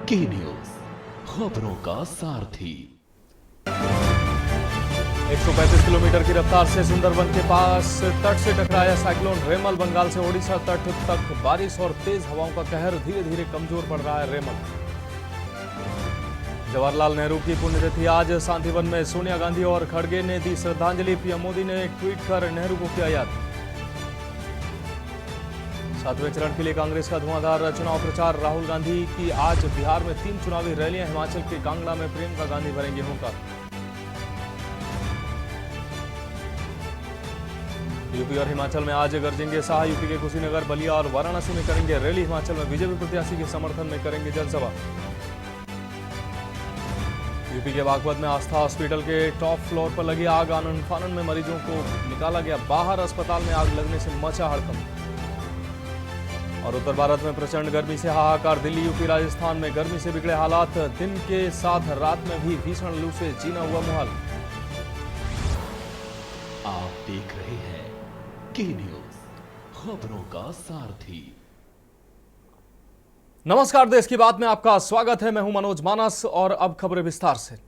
की न्यूज, खबरों का सारथी। 135 किलोमीटर की रफ्तार से सुंदरबन के पास तट से टकराया साइक्लोन रेमल। बंगाल से ओडिशा तट तक बारिश और तेज हवाओं का कहर। धीरे धीरे कमजोर पड़ रहा है रेमल। जवाहरलाल नेहरू की पुण्यतिथि आज। शांति वन में सोनिया गांधी और खड़गे ने दी श्रद्धांजलि। पीएम मोदी ने ट्वीट कर नेहरू को किया याद। 7वें चरण के लिए कांग्रेस का धुआंधार चुनाव प्रचार। राहुल गांधी की आज बिहार में 3 चुनावी रैलियां। हिमाचल के कांगड़ा में प्रियंका गांधी भरेंगे हुंकार। यूपी और हिमाचल में आज गरजेंगे शाह। यूपी के कुशीनगर, बलिया और वाराणसी में करेंगे रैली। हिमाचल में बीजेपी प्रत्याशी के समर्थन में करेंगे जनसभा। यूपी के बागपत में आस्था हॉस्पिटल के टॉप फ्लोर पर लगी आग। आनन फानन में मरीजों को निकाला गया बाहर। अस्पताल में आग लगने से मचा हड़कंप। और उत्तर भारत में प्रचंड गर्मी से हाहाकार। दिल्ली, यूपी, राजस्थान में गर्मी से बिगड़े हालात। दिन के साथ रात में भी भीषण लू से जीना हुआ मुहाल। आप देख रहे हैं की न्यूज, खबरों का सारथी। नमस्कार, देश की बात में आपका स्वागत है। मैं हूं मनोज मानस और अब खबरें विस्तार से।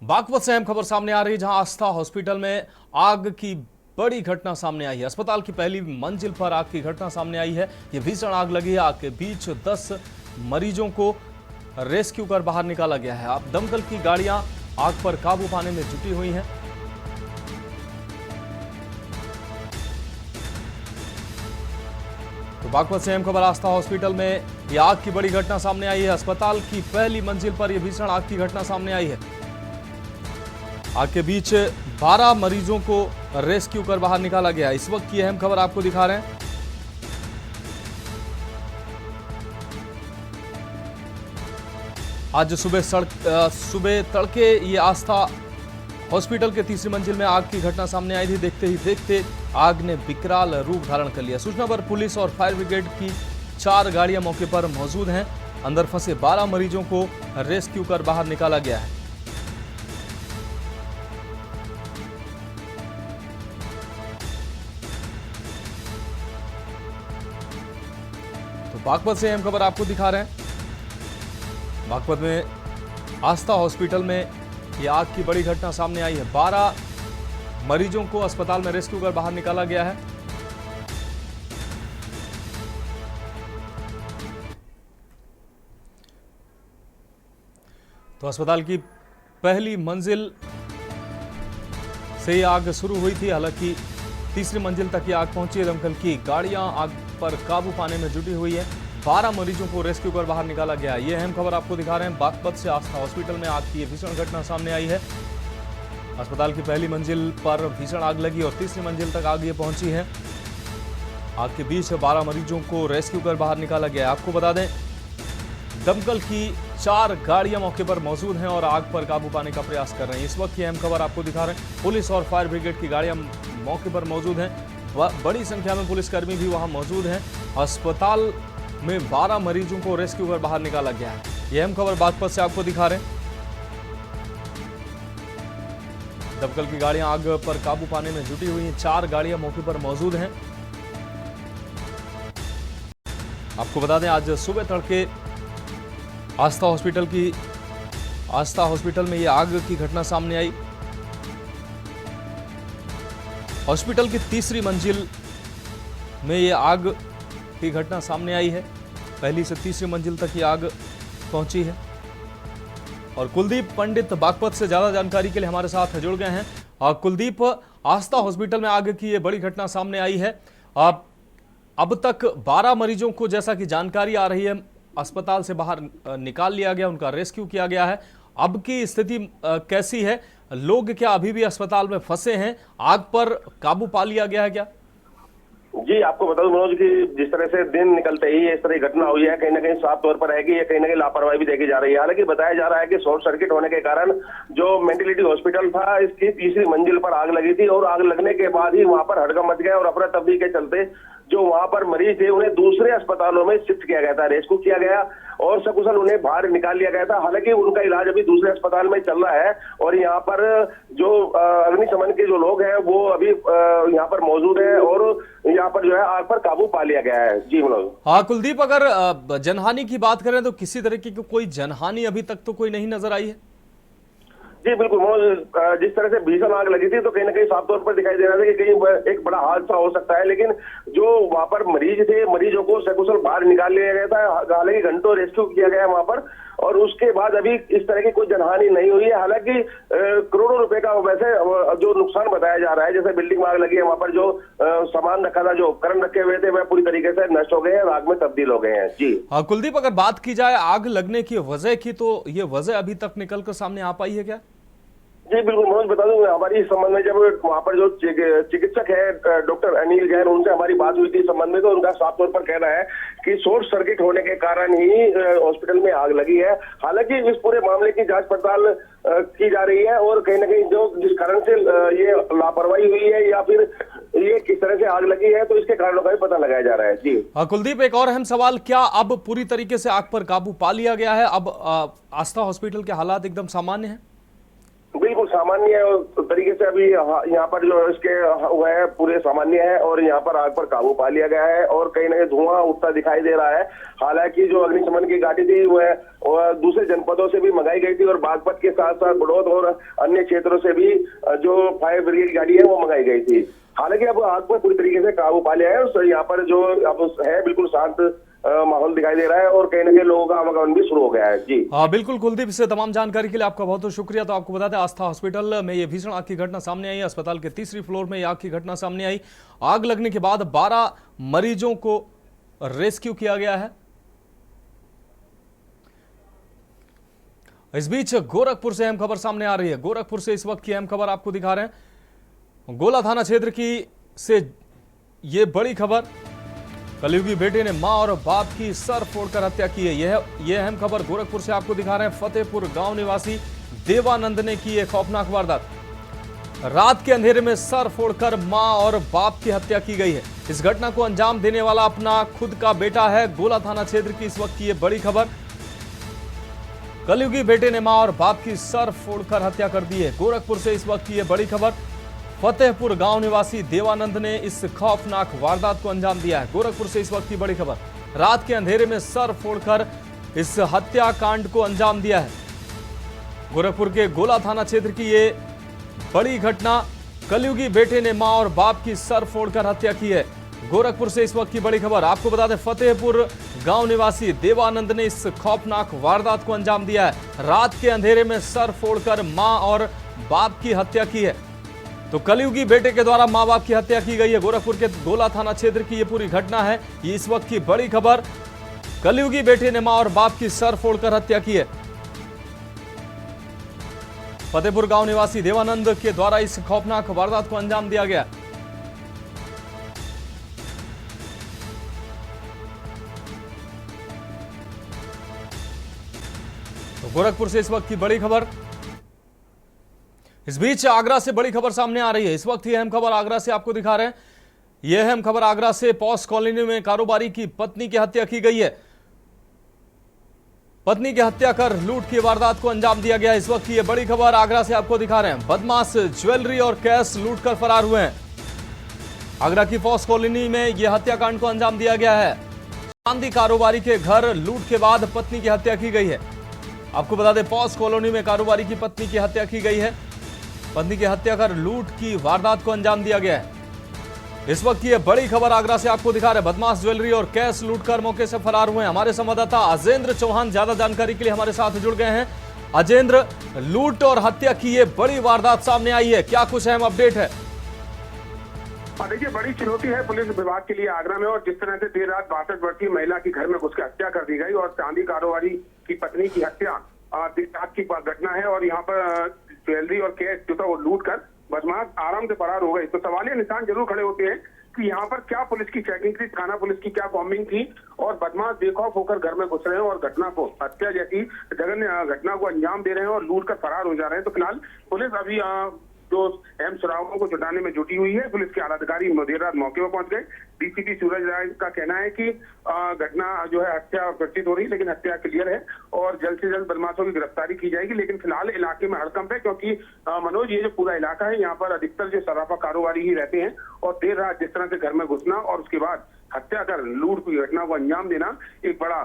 बागपत से अहम खबर सामने आ रही है, जहां आस्था हॉस्पिटल में आग की बड़ी घटना सामने आई है। अस्पताल की पहली मंजिल पर आग की घटना सामने आई है। यह भीषण आग लगी है। आग के बीच 10 मरीजों को रेस्क्यू कर बाहर निकाला गया है। अब दमकल की गाड़ियां आग पर काबू पाने में जुटी हुई हैं। तो बागपत से अहम खबर, आस्था हॉस्पिटल में यह आग की बड़ी घटना सामने आई है। अस्पताल की पहली मंजिल पर यह भीषण आग की घटना सामने आई है। आग के बीच 12 मरीजों को रेस्क्यू कर बाहर निकाला गया। इस वक्त की अहम खबर आपको दिखा रहे हैं। आज सुबह तड़के ये आस्था हॉस्पिटल के तीसरी मंजिल में आग की घटना सामने आई थी। देखते ही देखते आग ने विकराल रूप धारण कर लिया। सूचना पर पुलिस और फायर ब्रिगेड की 4 गाड़ियां मौके पर मौजूद हैं। अंदर फंसे 12 मरीजों को रेस्क्यू कर बाहर निकाला गया है। बागपत से अहम खबर आपको दिखा रहे हैं। बागपत में आस्था हॉस्पिटल में यह आग की बड़ी घटना सामने आई है। 12 मरीजों को अस्पताल में रेस्क्यू कर बाहर निकाला गया है। तो अस्पताल की पहली मंजिल से आग शुरू हुई थी। हालांकि तीसरी मंजिल तक ये आग पहुंची है। दमकल की गाड़ियां आग पर काबू पाने में जुटी हुई है। 12 मरीजों को रेस्क्यू कर बाहर निकाला गया। ये अहम खबर आपको दिखा रहे हैं। बागपत से आस्था हॉस्पिटल में आग की ये भीषण घटना सामने आई है। अस्पताल की पहली मंजिल पर भीषण आग लगी और तीसरी मंजिल तक आग ये पहुंची है। आग के बीच 12 मरीजों को रेस्क्यू कर बाहर निकाला गया। आपको बता दें, दमकल की 4 गाड़ियां मौके पर मौजूद हैं और आग पर काबू पाने का प्रयास कर रहे हैं। इस वक्त की अहम खबर आपको दिखा रहे हैं। पुलिस और फायर ब्रिगेड की गाड़ियां मौके पर मौजूद हैं। बड़ी संख्या में पुलिसकर्मी भी वहां मौजूद हैं। अस्पताल में 12 मरीजों को रेस्क्यू कर बाहर निकाला गया है। यह अहम खबर बागपत से आपको दिखा रहे हैं। दमकल की गाड़ियां आग पर काबू पाने में जुटी हुई हैं। 4 गाड़ियां मौके पर मौजूद हैं। आपको बता दें, आज सुबह तड़के आस्था हॉस्पिटल में यह आग की घटना सामने आई। हॉस्पिटल की तीसरी मंजिल में यह आग की घटना सामने आई है। पहली से तीसरी मंजिल तक यह आग पहुंची है। और कुलदीप पंडित बागपत से ज्यादा जानकारी के लिए हमारे साथ जुड़ गए हैं। कुलदीप, आस्था हॉस्पिटल में आग की यह बड़ी घटना सामने आई है। अब तक 12 मरीजों को, जैसा कि जानकारी आ रही है, अस्पताल से बाहर निकाल लिया गया, उनका रेस्क्यू किया गया है। अब की स्थिति कैसी है? लोग क्या अभी भी अस्पताल में फंसे हैं? आग पर काबू पा लिया गया है क्या? जी, आपको बता दूं मनोज कि जिस तरह से दिन निकलते ही इस तरह की घटना हुई है, कहीं ना कहीं साफ तौर पर है कि ये कहीं ना कहीं लापरवाही भी देखी जा रही है। हालांकि बताया जा रहा है कि शॉर्ट सर्किट होने के कारण जो मेंटलिटी हॉस्पिटल था, इसकी तीसरी मंजिल पर आग लगी थी और आग लगने के बाद ही वहां पर हड़कंप मच गया और अफरा तफरी के चलते जो वहां पर मरीज थे उन्हें दूसरे अस्पतालों में शिफ्ट किया गया था, रेस्क्यू किया गया और सकुशल उन्हें बाहर निकाल लिया गया था। हालांकि उनका इलाज अभी दूसरे अस्पताल में चल रहा है और यहाँ पर जो अग्निशमन के जो लोग हैं वो अभी यहाँ पर मौजूद है और यहाँ पर जो है आग पर काबू पा लिया गया है। जी मनोज। हाँ कुलदीप, अगर जनहानि की बात करें तो किसी तरीके की कोई जनहानि अभी तक तो कोई नहीं नजर आई है? जी बिल्कुल मनोज, जिस तरह से भीषण आग लगी थी तो कहीं ना कहीं साफ तौर पर दिखाई दे रहा था कि कहीं एक बड़ा हादसा हो सकता है, लेकिन जो वहां पर मरीज थे, मरीजों को सकुशल बाहर निकाल लिया गया था। हालांकि घंटों रेस्क्यू किया गया वहां पर और उसके बाद अभी इस तरह की कोई जनहानि नहीं हुई है। हालांकि करोड़ों रुपए का वैसे जो नुकसान बताया जा रहा है, जैसे बिल्डिंग में आग लगी है, वहां पर जो सामान रखा था, जो उपकरण रखे हुए थे, वह पूरी तरीके से नष्ट हो गए हैं, आग में तब्दील हो गए हैं। जी हाँ कुलदीप, अगर बात की जाए आग लगने की वजह की तो ये वजह अभी तक निकल कर सामने आ पाई है क्या? जी बिल्कुल मनोज, बता दूं हमारी इस संबंध में जब वहां पर जो चिकित्सक है डॉक्टर अनिल जैन, उनसे हमारी बात हुई थी इस संबंध में, तो उनका साफ तौर पर कहना है कि शॉर्ट सर्किट होने के कारण ही हॉस्पिटल में आग लगी है। हालांकि इस पूरे मामले की जांच पड़ताल की जा रही है और कहीं ना कहीं जो जिस कारण से ये लापरवाही हुई है या फिर ये किस तरह से आग लगी है तो इसके कारणों का भी पता लगाया जा रहा है। जी कुलदीप, एक और अहम सवाल, क्या अब पूरी तरीके से आग पर काबू पा लिया गया है? अब आस्था हॉस्पिटल के हालात एकदम सामान्य है? बिल्कुल सामान्य तरीके से अभी यहाँ पर जो इसके हुआ है पूरे सामान्य है और यहाँ पर आग पर काबू पा लिया गया है और कहीं ना कहीं धुआं उठता दिखाई दे रहा है। हालांकि जो अग्निशमन की गाड़ी थी वह दूसरे जनपदों से भी मंगाई गई थी और बागपत के साथ साथ बड़ौद और अन्य क्षेत्रों से भी जो फायर ब्रिगेड की गाड़ी है वो मंगाई गई थी। हालांकि अब आग पर पूरी तरीके से काबू पा लिया है और यहाँ पर जो अब है बिल्कुल शांत माहौल दिखाई दे रहा है और कहीं ना कहीं लोगों का आवागमन भी शुरू हो गया है। जी हाँ बिल्कुल कुलदीप, इससे तमाम जानकारी के लिए आपका बहुत बहुत शुक्रिया। तो आपको बताते हैं आस्था हॉस्पिटल में ये भीषण आग की घटना सामने आई है। अस्पताल के तीसरी फ्लोर में ये आग की घटना सामने आई। आग लगने के बाद 12 मरीजों को रेस्क्यू किया गया है। इस बीच गोरखपुर से अहम खबर सामने आ रही है। गोरखपुर से इस वक्त की अहम खबर आपको दिखा रहे हैं। गोला थाना क्षेत्र की से ये बड़ी खबर, कलयुगी बेटे ने मां और बाप की सर फोड़कर हत्या की है। यह अहम खबर गोरखपुर से आपको दिखा रहे हैं। फतेहपुर गांव निवासी देवानंद ने की एक खौफनाक वारदात। रात के अंधेरे में सर फोड़कर मां और बाप की हत्या की गई है। इस घटना को अंजाम देने वाला अपना खुद का बेटा है। गोला थाना क्षेत्र की इस वक्त की यह बड़ी खबर, कलयुगी बेटे ने मां और बाप की सर फोड़कर हत्या कर दी है। गोरखपुर से इस वक्त की यह बड़ी खबर, फतेहपुर गांव निवासी देवानंद ने इस खौफनाक वारदात को अंजाम दिया है। गोरखपुर से इस वक्त की बड़ी खबर, रात के अंधेरे में सर फोड़कर इस हत्याकांड को अंजाम दिया है। गोरखपुर के गोला थाना क्षेत्र की ये बड़ी घटना, कलयुगी बेटे ने मां और बाप की सर फोड़कर हत्या की है। गोरखपुर से इस वक्त की बड़ी खबर, आपको बता दें फतेहपुर गांव निवासी देवानंद ने इस खौफनाक वारदात को अंजाम दिया है। रात के अंधेरे में सर फोड़कर मां और बाप की हत्या की है। तो कलयुगी बेटे के द्वारा मां बाप की हत्या की गई है। गोरखपुर के गोला थाना क्षेत्र की यह पूरी घटना है। ये इस वक्त की बड़ी खबर, कलयुगी बेटे ने मां और बाप की सर फोड़कर हत्या की है। फतेहपुर गांव निवासी देवानंद के द्वारा इस खौफनाक वारदात को अंजाम दिया गया। तो गोरखपुर से इस वक्त की बड़ी खबर। इस बीच आगरा से बड़ी खबर सामने आ रही है। इस वक्त ये अहम खबर आगरा से आपको दिखा रहे हैं। यह अहम खबर आगरा से, पॉस कॉलोनी में कारोबारी की पत्नी की हत्या की गई है। पत्नी की हत्या कर लूट की वारदात को अंजाम दिया गया। इस वक्त की यह बड़ी खबर आगरा से आपको दिखा रहे हैं। बदमाश ज्वेलरी और कैश लूट कर फरार हुए हैं। आगरा की पॉस कॉलोनी में यह हत्याकांड को अंजाम दिया गया है। चांदी कारोबारी के घर लूट के बाद पत्नी की हत्या की गई है। आपको बता दें पॉस कॉलोनी में कारोबारी की पत्नी की हत्या की गई है। पत्नी की हत्या कर लूट की वारदात को अंजाम दिया गया है। इस वक्त ये बड़ी खबर आगरा से आपको दिखा रहे हैं। बदमाश ज्वेलरी और कैश लूटकर मौके से फरार हुए हैं। हमारे संवाददाता अजेंद्र चौहान ज्यादा जानकारी के लिए हमारे साथ जुड़ गए हैं। अजेंद्र, लूट और हत्या की ये बड़ी वारदात सामने आई है, क्या कुछ अहम अपडेट है? देखिए, बड़ी चुनौती है पुलिस विभाग के लिए आगरा में। और जिस तरह से देर रात 62 वर्षीय महिला की घर में घुसकर हत्या कर दी गई और चांदी कारोबारी की पत्नी की हत्या रात की घटना है और यहाँ पर ज्वेलरी और कैश जो था वो लूट कर बदमाश आराम से फरार हो गए। तो सवालिया निशान जरूर खड़े होते हैं कि यहाँ पर क्या पुलिस की चेकिंग थी, थाना पुलिस की क्या कॉम्बिंग थी और बदमाश बेखौफ होकर घर में घुस रहे हैं और घटना को, हत्या जैसी जघन्य घटना को अंजाम दे रहे हैं और लूट कर फरार हो जा रहे हैं। तो फिलहाल पुलिस अभी जो अहम सुरागों को जुटाने में जुटी हुई है। पुलिस के आला अधिकारी देर रात मौके पर पहुंच गए। डीसीपी सूरज राय का कहना है कि घटना जो है हत्या प्रतीत हो रही है, लेकिन हत्या क्लियर है और जल्द से जल्द बदमाशों की गिरफ्तारी की जाएगी। लेकिन फिलहाल इलाके में हड़कंप है, क्योंकि मनोज, ये जो पूरा इलाका है यहाँ पर अधिकतर जो सराफा कारोबारी ही रहते हैं और देर रात जिस तरह से घर में घुसना और उसके बाद हत्या कर लूट की घटना को अंजाम देना एक बड़ा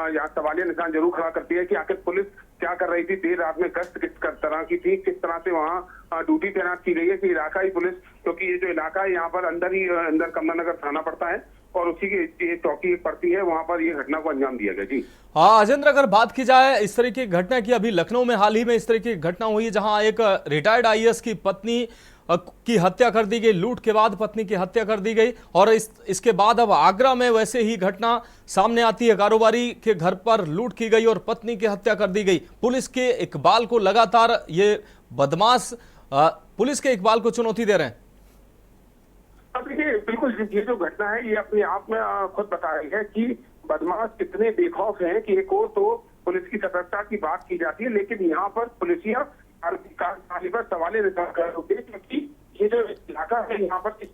यहाँ सवालिया निशान जरूर खड़ा करती है कि आखिर पुलिस क्या कर रही थी, देर रात में गश्त किस तरह की थी, किस तरह से वहाँ ड्यूटी तैनात की गई है कि इलाकाई पुलिस, क्योंकि ये जो इलाका है यहाँ पर अंदर कमला नगर थाना पड़ता है और उसी की चौकी पड़ती है, वहां पर ये घटना को अंजाम दिया गया। जी हाँ अजेंद्र, अगर बात की जाए इस तरह की घटना की, अभी लखनऊ में हाल ही में इस तरह की घटना हुई है जहां एक रिटायर्ड आईएएस की पत्नी की हत्या कर दी गई, लूट के बाद पत्नी की हत्या कर दी गई और इसके बाद अब आगरा में वैसे ही घटना सामने आती है। कारोबारी के घर पर लूट की गई और पत्नी की हत्या कर दी गई। पुलिस के इकबाल को लगातार ये बदमाश पुलिस के इकबाल को चुनौती दे रहे हैं। अब देखिए, बिल्कुल ये जो घटना है ये अपने आप में खुद बता रही है कि बदमाश कितने बेखौफ हैं कि एक और तो पुलिस की सतर्कता की बात की जाती है, लेकिन यहाँ पर पुलिसिया पर सवाल निशान कर होते हैं, क्योंकि ये जो इलाका है यहाँ पर इस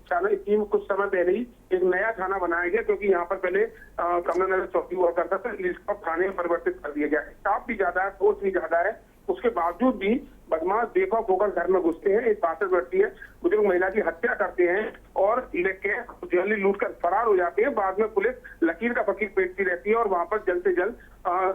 कुछ समय पहले ही एक नया थाना बनाया गया, क्योंकि यहाँ पर पहले कमला नगर चौकी हुआ करता था, इसको थाने में परिवर्तित कर दिया गया। स्टाफ भी ज्यादा है, फोर्स भी ज्यादा है, उसके बावजूद भी बदमाश बेखौफ होकर घर में घुसते हैं, एक 62 वर्षीय बुजुर्ग महिला की हत्या करते हैं और लेके ज्वेलरी लूट कर फरार हो जाते हैं। बाद में पुलिस लकीर का फकीर पेटती रहती है और वहां पर जल्द से जल्द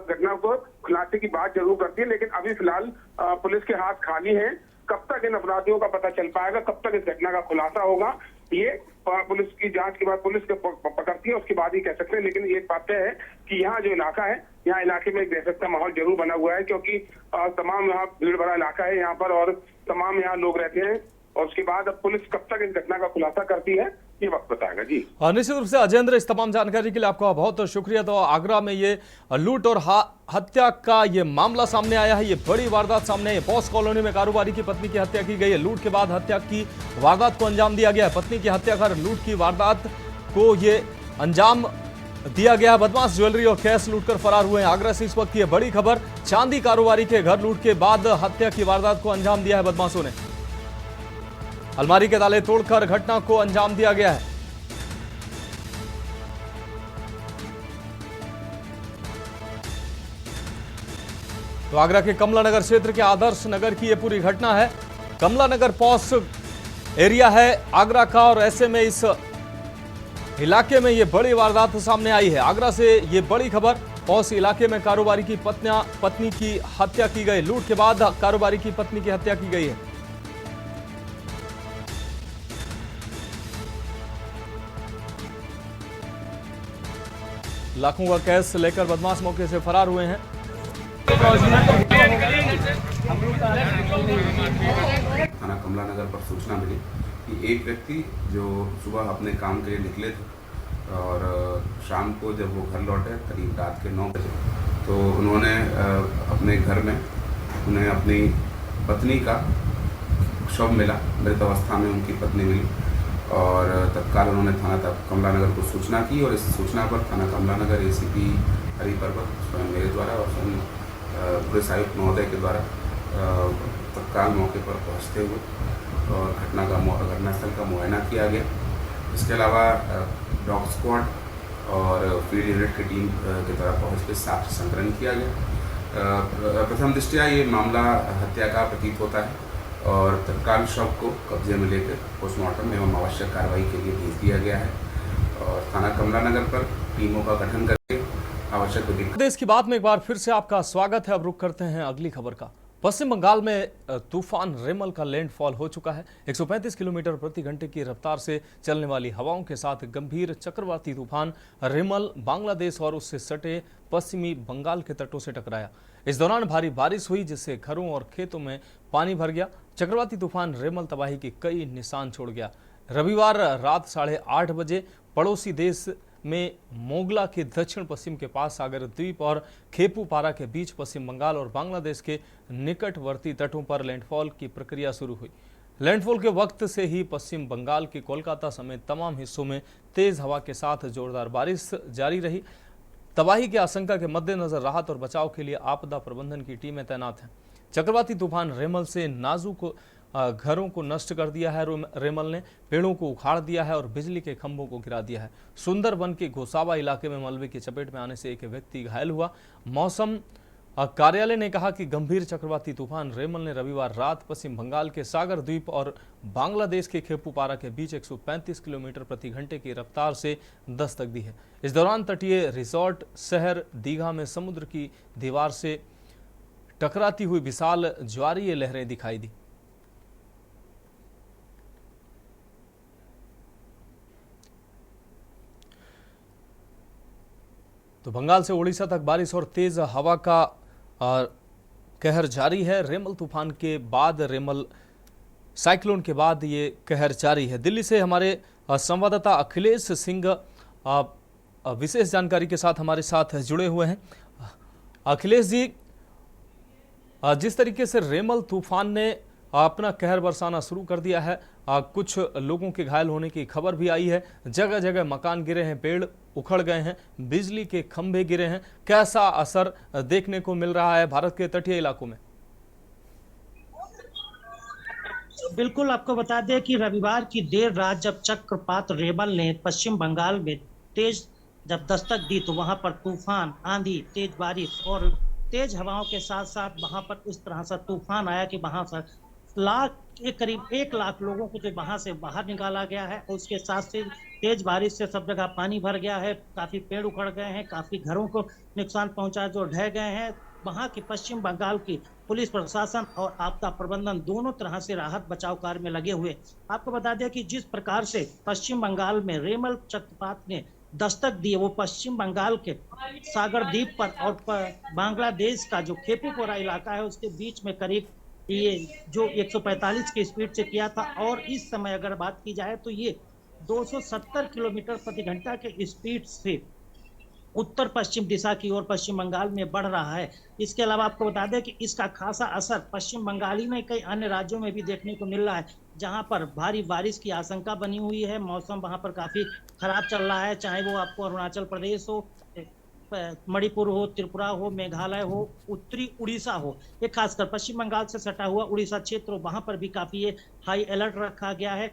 घटना को खुलासे की बात जरूर करती है, लेकिन अभी फिलहाल पुलिस के हाथ खाली है। कब तक इन अपराधियों का पता चल पाएगा, कब तक इस घटना का खुलासा होगा, ये पुलिस की जांच के बाद पुलिस पकड़ती है, उसके बाद ही कह सकते हैं। लेकिन ये बात है कि यहाँ जो इलाका है, यहाँ इलाके में एक दहशत का माहौल जरूर बना हुआ है, क्योंकि तमाम यहाँ भीड़ भरा इलाका है यहाँ पर और तमाम यहाँ लोग रहते हैं और उसके बाद अब पुलिस कब तक इस घटना का खुलासा करती है ये वक्त बताएगा। जी निश्चित रूप से अजेंद्र, इस तमाम जानकारी के लिए आपका बहुत शुक्रिया। तो आगरा में ये लूट और हत्या का ये मामला सामने आया है, ये बड़ी वारदात सामने है। बॉस कॉलोनी में कारोबारी की पत्नी की हत्या की गई है, लूट के बाद हत्या की वारदात को अंजाम दिया गया है। पत्नी की हत्या कर लूट की वारदात को ये अंजाम दिया गया। बदमाश ज्वेलरी और कैश लूटकर फरार हुए हैं। आगरा से इस वक्त की बड़ी खबर, चांदी कारोबारी के घर लूट के बाद हत्या की वारदात को अंजाम दिया है बदमाशों ने। अलमारी के ताले तोड़कर घटना को अंजाम दिया गया है। तो आगरा के कमला नगर क्षेत्र के आदर्श नगर की यह पूरी घटना है। कमला नगर पॉस एरिया है आगरा का और ऐसे में इस इलाके में यह बड़ी वारदात सामने आई है। आगरा से यह बड़ी खबर, पॉस इलाके में कारोबारी की पत्नी की हत्या की गई। लूट के बाद कारोबारी की पत्नी की हत्या की गई है। लाखों का कैश लेकर बदमाश मौके से फरार हुए हैं। थाना कमला नगर पर सूचना मिली कि एक व्यक्ति जो सुबह अपने काम के लिए निकले थे और शाम को जब वो घर लौटे करीब रात के 9 बजे, तो उन्होंने अपने घर में उन्हें अपनी पत्नी का शव मिला, मृत अवस्था में उनकी पत्नी मिली और तत्काल उन्होंने थाना कमला नगर को सूचना की और इस सूचना पर थाना कमला नगर एसीपी हरि पर्वत स्वयं मेरे द्वारा और स्वयं पुलिस आयुक्त महोदय के द्वारा तत्काल मौके पर पहुंचते हुए और घटनास्थल का मुआयना किया गया। इसके अलावा डॉग स्क्वाड और फील्ड यूनिट की टीम के द्वारा पहुँच के साक्ष्य संकलन किया गया। प्रथम दृष्टया ये मामला हत्या का प्रतीत होता है और तत्काल शव को कब्जे में लेकर पोस्टमार्टम एवं आवश्यक कार्रवाई के लिए भेज दिया गया है और थाना कमला नगर पर टीमों का गठन करके आवश्यक देश की बात में एक बार फिर से आपका स्वागत है। अब रुक करते हैं अगली खबर का। पश्चिम बंगाल में तूफान रेमल का लैंडफॉल हो चुका है। 135 किलोमीटर प्रति घंटे की रफ्तार से चलने वाली हवाओं के साथ गंभीर चक्रवाती तूफान रेमल बांग्लादेश और उससे सटे पश्चिमी बंगाल के तटों से टकराया। इस दौरान भारी बारिश हुई जिससे घरों और खेतों में पानी भर गया। चक्रवाती तूफान रेमल तबाही के कई निशान छोड़ गया। रविवार रात 8:30 बजे पड़ोसी देश में मोगला के दक्षिण पश्चिम के पास सागर द्वीप और खेपुपारा के बीच पश्चिम बंगाल और बांग्लादेश के निकटवर्ती तटों पर लैंडफॉल की प्रक्रिया शुरू हुई। लैंडफॉल के वक्त से ही पश्चिम बंगाल के कोलकाता समेत तमाम हिस्सों में तेज हवा के साथ जोरदार बारिश जारी रही। तबाही की आशंका के मद्देनजर राहत और बचाव के लिए आपदा प्रबंधन की टीमें तैनात हैं। चक्रवाती तूफान रेमल से नाजुक घरों को नष्ट कर दिया है रेमल ने, पेड़ों को उखाड़ दिया है और बिजली के खंभों को गिरा दिया है। सुंदरबन के गोसावा इलाके में मलबे की चपेट में आने से एक व्यक्ति घायल हुआ। मौसम कार्यालय ने कहा कि गंभीर चक्रवाती तूफान रेमल ने रविवार रात पश्चिम बंगाल के सागर द्वीप और बांग्लादेश के खेपुपारा के बीच 135 किलोमीटर प्रति घंटे की रफ्तार से दस्तक दी है। इस दौरान तटीय रिसोर्ट शहर दीघा में समुद्र की दीवार से टकराती हुई विशाल ज्वारीय लहरें दिखाई दी। तो बंगाल से उड़ीसा तक बारिश और तेज हवा का कहर जारी है। रेमल तूफान के बाद, रेमल साइक्लोन के बाद ये कहर जारी है। दिल्ली से हमारे संवाददाता अखिलेश सिंह विशेष जानकारी के साथ हमारे साथ जुड़े हुए हैं। अखिलेश जी, जिस तरीके से रेमल तूफान ने अपना कहर बरसाना शुरू कर दिया है, कुछ लोगों के घायल होने की खबर भी आई है। जगह जगह मकान गिरे हैं, पेड़ उखड़ गए हैं, बिजली के खंभे गिरे हैं। कैसा असर देखने को मिल रहा है भारत के तटीय इलाकों में? बिल्कुल, आपको बता दें कि रविवार की देर रात जब चक्रवात रेमल ने पश्चिम बंगाल में तेज जब दस्तक दी तो वहां पर तूफान, आंधी, तेज बारिश और तेज हवाओं के साथ साथ वहां पर इस तरह से तूफान आया कि वहां से करीब 1 लाख लोगों को जो वहां से बाहर निकाला गया है। और उसके साथ से तेज बारिश से सब जगह पानी भर गया है, काफी पेड़ उखड़ गए हैं, काफी घरों को नुकसान पहुंचा जो ढह गए हैं। वहां की पश्चिम बंगाल की पुलिस प्रशासन और आपदा प्रबंधन दोनों तरह से राहत बचाव कार्य में लगे हुए। आपको बता दें कि जिस प्रकार से पश्चिम बंगाल में रेमल चक्रवात ने दस्तक दी, वो पश्चिम बंगाल के सागर द्वीप पर और बांग्लादेश का जो खेपुपारा इलाका है उसके बीच में करीब ये जो 145 की स्पीड से किया था। और इस समय अगर बात की जाए तो ये 270 किलोमीटर प्रति घंटा के स्पीड से उत्तर पश्चिम दिशा की ओर पश्चिम बंगाल में बढ़ रहा है। इसके अलावा आपको बता दें कि इसका खासा असर पश्चिम बंगाल ही में कई अन्य राज्यों में भी देखने को मिल रहा है, जहां पर भारी बारिश की आशंका बनी हुई है। मौसम वहां पर काफी खराब चल रहा है, चाहे वो आपको अरुणाचल प्रदेश हो, मणिपुर हो, त्रिपुरा हो, मेघालय हो, उत्तरी उड़ीसा हो, ये खासकर पश्चिम बंगाल से सटा हुआ उड़ीसा क्षेत्र, वहां पर भी काफी ये हाई अलर्ट रखा गया है।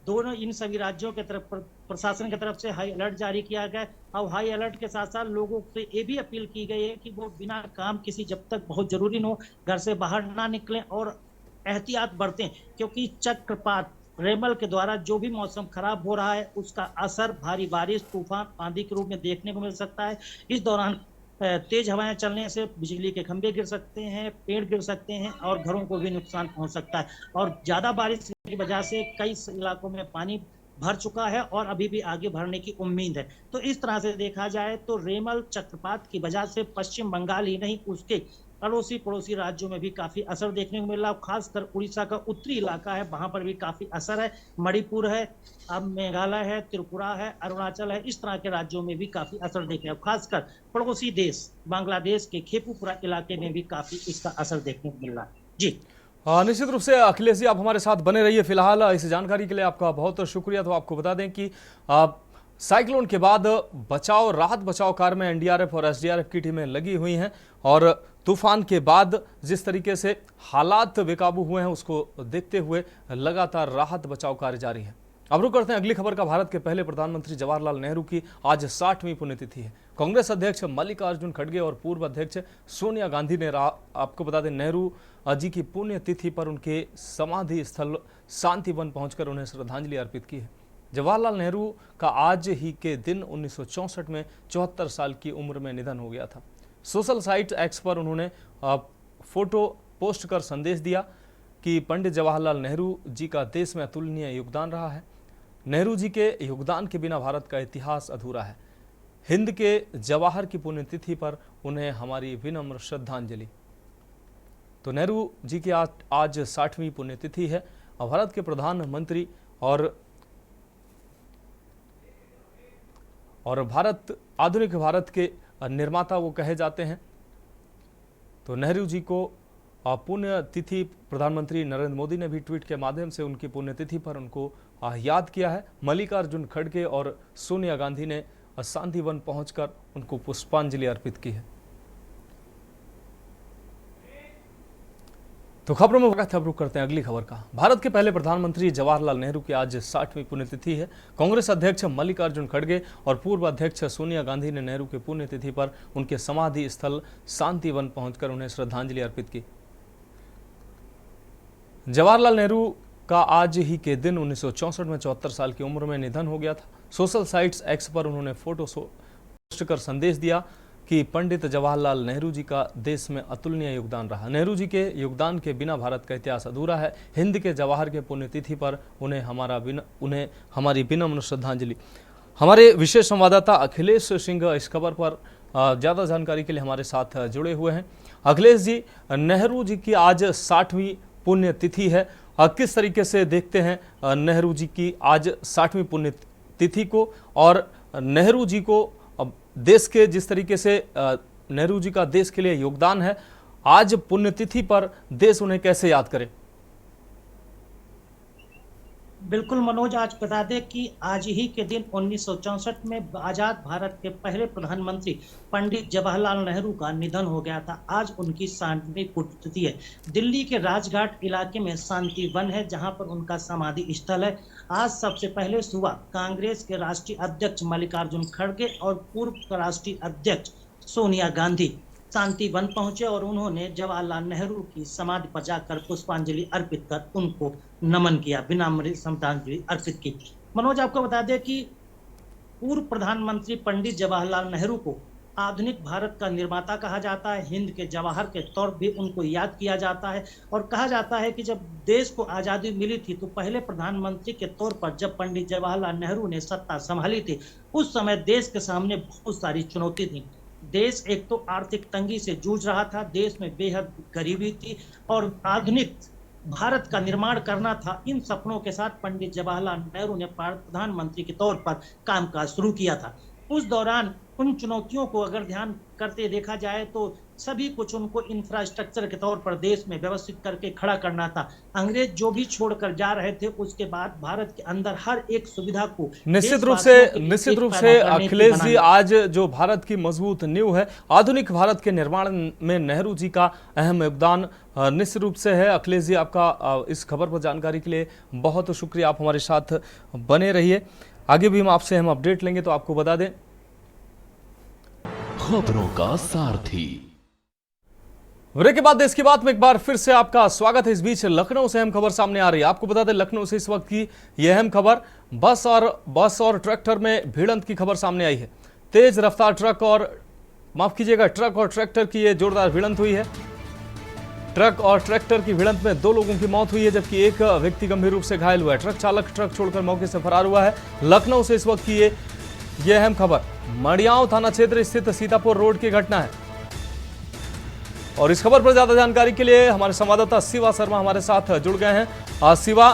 दोनों इन सभी राज्यों के तरफ प्रशासन की तरफ से हाई अलर्ट जारी किया गया है। और हाई अलर्ट के साथ साथ लोगों से ये भी अपील की गई है कि वो बिना काम किसी, जब तक बहुत जरूरी न हो, घर से बाहर ना निकलें और एहतियात बरतें, क्योंकि चक्रवात रेमल के द्वारा जो भी मौसम खराब हो रहा है उसका असर भारी बारिश, तूफान, आंधी के रूप में देखने को मिल सकता है। इस दौरान तेज हवाएं चलने से बिजली के खंभे गिर सकते हैं, पेड़ गिर सकते हैं और घरों को भी नुकसान पहुंच सकता है। और ज्यादा बारिश की वजह से कई इलाकों में पानी भर चुका है और अभी भी आगे भरने की उम्मीद है। तो इस तरह से देखा जाए तो रेमल चक्रवात की वजह से पश्चिम बंगाल ही नहीं, उसके अड़ोसी पड़ोसी राज्यों में भी काफी असर देखने को मिल रहा है। खासकर उड़ीसा का उत्तरी इलाका है, वहां पर भी काफी असर है। मणिपुर है, अब मेघालय है, त्रिपुरा है, अरुणाचल है, इस तरह के राज्यों में भी काफी असर देख रहे हैं। खासकर पड़ोसी देश बांग्लादेश के खेपुपारा इलाके में भी काफी इसका असर देखने को मिल रहा है। जी निश्चित रूप से अखिलेश जी, आप हमारे साथ बने रहिए। फिलहाल इस जानकारी के लिए आपका बहुत शुक्रिया। तो आपको बता दें कि साइक्लोन के बाद राहत बचाव कार्य में एनडीआरएफ और एसडीआरएफ की टीमें लगी हुई हैं और तूफान के बाद जिस तरीके से हालात बेकाबू हुए हैं उसको देखते हुए लगातार राहत बचाव कार्य जारी है। अब रुक करते हैं अगली खबर का। भारत के पहले प्रधानमंत्री जवाहरलाल नेहरू की आज 60वीं पुण्यतिथि है। कांग्रेस अध्यक्ष मल्लिकार्जुन खड़गे और पूर्व अध्यक्ष सोनिया गांधी ने आपको बता दें नेहरू जी की पुण्यतिथि पर उनके समाधि स्थल शांतिवन पहुंचकर उन्हें श्रद्धांजलि अर्पित की है। जवाहरलाल नेहरू का आज ही के दिन 1964 में 74 साल की उम्र में निधन हो गया था। सोशल साइट एक्स पर उन्होंने फोटो पोस्ट कर संदेश दिया कि पंडित जवाहरलाल नेहरू जी का देश में अतुलनीय योगदान रहा है। नेहरू जी के योगदान के बिना भारत का इतिहास अधूरा है। हिंद के जवाहर की पुण्यतिथि पर उन्हें हमारी विनम्र श्रद्धांजलि। तो नेहरू जी की आज 60वीं पुण्यतिथि है। भारत के प्रधानमंत्री और आधुनिक भारत के निर्माता वो कहे जाते हैं। तो नेहरू जी को पुण्यतिथि प्रधानमंत्री नरेंद्र मोदी ने भी ट्वीट के माध्यम से उनकी पुण्यतिथि पर उनको याद किया है। मल्लिकार्जुन खड़गे और सोनिया गांधी ने शांतिवन पहुंचकर उनको पुष्पांजलि अर्पित की है। तो खबरों में वक्त रुख करते हैं अगली खबर का। भारत के पहले प्रधानमंत्री जवाहरलाल नेहरू की आज 60वीं पुण्यतिथि है। कांग्रेस अध्यक्ष मल्लिकार्जुन खड़गे और पूर्व अध्यक्ष सोनिया गांधी ने नेहरू की पुण्यतिथि पर उनके समाधि स्थल शांतिवन पहुंचकर उन्हें श्रद्धांजलि अर्पित की। जवाहरलाल नेहरू का आज ही के दिन 1964 में 74 साल की उम्र में निधन हो गया था। सोशल साइट्स एक्स पर उन्होंने फोटो पोस्ट कर संदेश दिया कि पंडित जवाहरलाल नेहरू जी का देश में अतुलनीय योगदान रहा। नेहरू जी के योगदान के बिना भारत का इतिहास अधूरा है। हिंद के जवाहर के पुण्यतिथि पर उन्हें हमारी विनम्र श्रद्धांजलि। हमारे विशेष संवाददाता अखिलेश सिंह इस खबर पर ज़्यादा जानकारी के लिए हमारे साथ जुड़े हुए हैं। अखिलेश जी, नेहरू जी की आज 60वीं पुण्यतिथि है, किस तरीके से देखते हैं नेहरू जी की आज 60वीं पुण्यतिथि को, और नेहरू जी को देश के जिस तरीके से नेहरू जी का देश के लिए योगदान है, आज पुण्यतिथि पर देश उन्हें कैसे याद करे? बिल्कुल मनोज, आज बता दें कि आज ही के दिन 1964 में आजाद भारत के पहले प्रधानमंत्री पंडित जवाहरलाल नेहरू का निधन हो गया था। आज उनकी 60वीं पुण्यतिथि है। दिल्ली के राजघाट इलाके में शांति वन है, जहां पर उनका समाधि स्थल है। आज सबसे पहले सुबह कांग्रेस के राष्ट्रीय अध्यक्ष मल्लिकार्जुन खड़गे और पूर्व राष्ट्रीय अध्यक्ष सोनिया गांधी शांति वन पहुंचे और उन्होंने जवाहरलाल नेहरू की समाधि पर जाकर पुष्पांजलि अर्पित कर उनको नमन किया, विनम्र श्रद्धांजलि अर्पित की। मनोज, आपको बता दें कि पूर्व प्रधानमंत्री पंडित जवाहरलाल नेहरू को आधुनिक भारत का निर्माता कहा जाता है। हिंद के जवाहर के तौर भी उनको याद किया जाता है और कहा जाता है कि जब देश को आज़ादी मिली थी तो पहले प्रधानमंत्री के तौर पर जब पंडित जवाहरलाल नेहरू ने सत्ता संभाली थी, उस समय देश के सामने बहुत सारी चुनौती थी। देश एक तो आर्थिक तंगी से जूझ रहा था, देश में बेहद गरीबी थी और आधुनिक भारत का निर्माण करना था। इन सपनों के साथ पंडित जवाहरलाल नेहरू ने प्रधानमंत्री के तौर पर कामकाज शुरू किया था। उस दौरान उन चुनौतियों को अगर ध्यान करते देखा जाए तो सभी कुछ उनको इंफ्रास्ट्रक्चर के तौर पर देश में व्यवस्थित करके खड़ा करना था। अंग्रेज जो भी छोड़कर जा रहे थे, उसके बाद भारत के अंदर हर एक सुविधा को निश्चित रूप से अखिलेश जी, आज जो भारत की मजबूत नींव है, आधुनिक भारत के निर्माण में नेहरू जी का अहम योगदान निश्चित रूप से है। अखिलेश जी, आपका इस खबर पर जानकारी के लिए बहुत शुक्रिया। आप हमारे साथ बने रहिए, आगे भी आपसे हम अपडेट लेंगे। तो आपको बता दें, खबरों का सारथी। ब्रेक के बाद देश की बात में एक बार फिर से आपका स्वागत है। इस बीच लखनऊ से अहम खबर सामने आ रही है। आपको बता दें, लखनऊ से इस वक्त की यह अहम खबर, बस और ट्रैक्टर में भिड़ंत की खबर सामने आई है। तेज रफ्तार ट्रक और ट्रैक्टर की यह जोरदार भिड़ंत हुई है। ट्रक और ट्रैक्टर की भिड़ंत में 2 लोगों की मौत हुई है, जबकि एक व्यक्ति गंभीर रूप से घायल हुआ है। ट्रक चालक ट्रक छोड़कर मौके से फरार हुआ है। लखनऊ से इस वक्त की यह अहम खबर मड़ियाव थाना क्षेत्र स्थित सीतापुर रोड की घटना है। और इस खबर पर ज्यादा जानकारी के लिए हमारे संवाददाता शिवा शर्मा हमारे साथ जुड़ गए हैं। शिवा,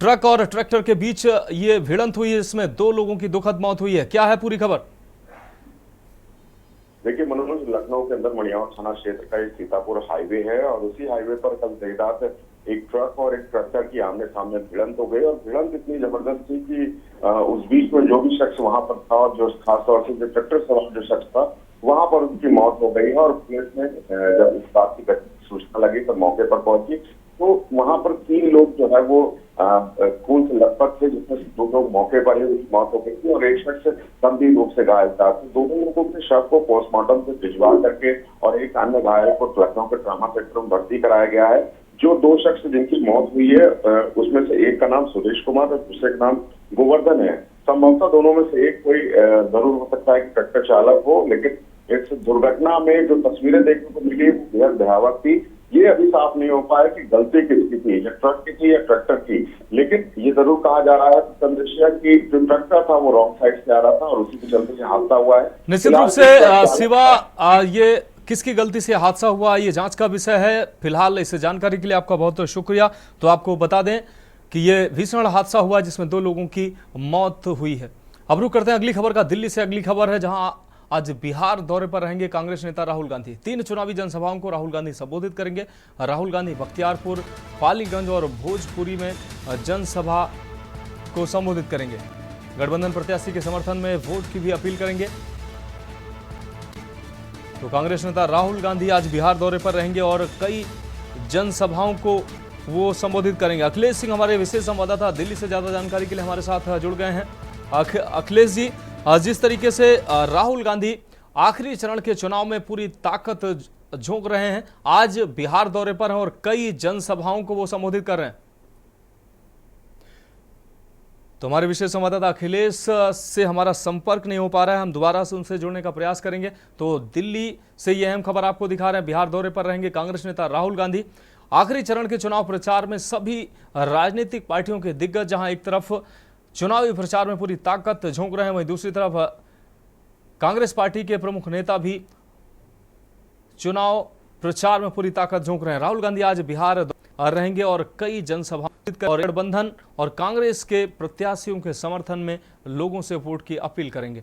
ट्रक और ट्रैक्टर के बीच ये भिड़ंत हुई है, इसमें 2 लोगों की दुखद मौत हुई है, क्या है पूरी खबर? देखिए मनोज, लखनऊ के अंदर मड़ियाव थाना क्षेत्र का एक सीतापुर हाईवे है और उसी हाईवे पर कल देर रात एक ट्रक और एक ट्रैक्टर की आमने सामने भिड़ंत हो गई और भिड़ंत इतनी जबरदस्त थी कि उस बीच में जो भी शख्स वहां पर था और जो खासतौर से जो ट्रैक्टर सवार जो शख्स था, वहां पर उनकी मौत हो गई है। और पुलिस ने जब इस बात की सूचना लगी तो मौके पर पहुंची तो वहां पर 3 लोग जो है वो खून से लथपथ थे, जिसमें 2 लोग मौके पर ही उनकी मौत हो गई थी और एक शख्स गंभीर रूप से घायल था। तो दोनों लोगों के शव को पोस्टमार्टम से भिजवा करके और एक अन्य घायल को लखनऊ के ट्रामा सेंटर में भर्ती कराया गया है। जो 2 शख्स जिनकी मौत हुई है उसमें से एक का नाम सुरेश कुमार और दूसरे का नाम गोवर्धन है। संभवतः दोनों में से एक कोई जरूर हो सकता है कि ट्रैक्टर चालक हो, लेकिन इस दुर्घटना में जो तस्वीरें देखने को मिली बेहद भयावह थी। ये अभी साफ नहीं हो पाया कि गलती किसकी थी, या ट्रक की थी या ट्रैक्टर की, लेकिन ये जरूर कहा जा रहा है कि जो ट्रैक्टर था वो रॉन्ग साइड से आ रहा था और उसी के चलते ये हादसा हुआ है। निश्चित रूप से शिवा, ये किसकी गलती से हादसा हुआ, ये जांच का विषय है। फिलहाल इस जानकारी के लिए आपका बहुत बहुत शुक्रिया। तो आपको बता दें कि ये भीषण हादसा हुआ जिसमें 2 लोगों की मौत हुई है। अब रुक करते हैं अगली खबर का। दिल्ली से अगली खबर है, जहां आज बिहार दौरे पर रहेंगे कांग्रेस नेता राहुल गांधी। 3 चुनावी जनसभाओं को राहुल गांधी संबोधित करेंगे। राहुल गांधी बख्तियारपुर, पालीगंज और भोजपुरी में जनसभा को संबोधित करेंगे। गठबंधन प्रत्याशी के समर्थन में वोट की भी अपील करेंगे। तो कांग्रेस नेता राहुल गांधी आज बिहार दौरे पर रहेंगे और कई जनसभाओं को वो संबोधित करेंगे। अखिलेश सिंह हमारे विशेष संवाददाता दिल्ली से ज्यादा जानकारी के लिए हमारे साथ जुड़ गए हैं। अखिलेश जी, जिस तरीके से राहुल गांधी आखिरी चरण के चुनाव में पूरी ताकत झोंक रहे हैं, आज बिहार दौरे पर हैं और कई जनसभाओं को वो संबोधित कर रहे हैं, तो हमारे विशेष संवाददाता अखिलेश से हमारा संपर्क नहीं हो पा रहा है। हम दोबारा से उनसे जुड़ने का प्रयास करेंगे। तो दिल्ली से ये अहम खबर आपको दिखा रहे हैं, बिहार दौरे पर रहेंगे कांग्रेस नेता राहुल गांधी। आखिरी चरण के चुनाव प्रचार में सभी राजनीतिक पार्टियों के दिग्गज जहां एक तरफ चुनावी प्रचार में पूरी ताकत झोंक रहे हैं, वहीं दूसरी तरफ कांग्रेस पार्टी के प्रमुख नेता भी चुनाव प्रचार में पूरी ताकत झोंक रहे हैं। राहुल गांधी आज बिहार रहेंगे और कई जनसभाओं और गठबंधन और कांग्रेस के प्रत्याशियों के समर्थन में लोगों से वोट की अपील करेंगे।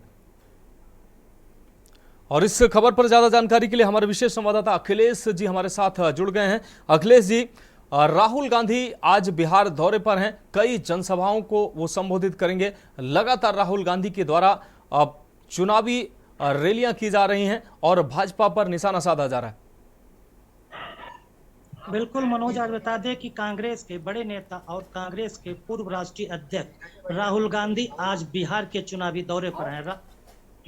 और इस खबर पर ज्यादा जानकारी के लिए हमारे विशेष संवाददाता अखिलेश जी हमारे साथ जुड़ गए हैं। अखिलेश जी, राहुल गांधी आज बिहार दौरे पर हैं, कई जनसभाओं को वो संबोधित करेंगे। लगातार राहुल गांधी के द्वारा चुनावी रैलियां की जा रही हैं और भाजपा पर निशाना साधा जा रहा है। बिल्कुल मनोज, आज बता दें कि कांग्रेस के बड़े नेता और कांग्रेस के पूर्व राष्ट्रीय अध्यक्ष राहुल गांधी आज बिहार के चुनावी दौरे पर हैं।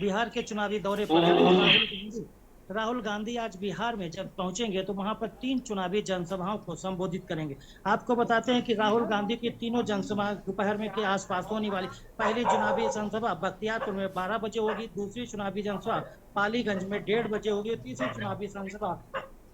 बिहार के चुनावी दौरे पर हैं राहुल गांधी आज बिहार में जब पहुंचेंगे तो वहां पर 3 चुनावी जनसभाओं को संबोधित करेंगे। आपको बताते हैं कि राहुल गांधी की तीनों जनसभा दोपहर में के आसपास होने वाली पहली चुनावी जनसभा बख्तियारपुर में 12 बजे होगी, दूसरी चुनावी जनसभा पालीगंज में 1:30 बजे होगी, तीसरी चुनावी जनसभा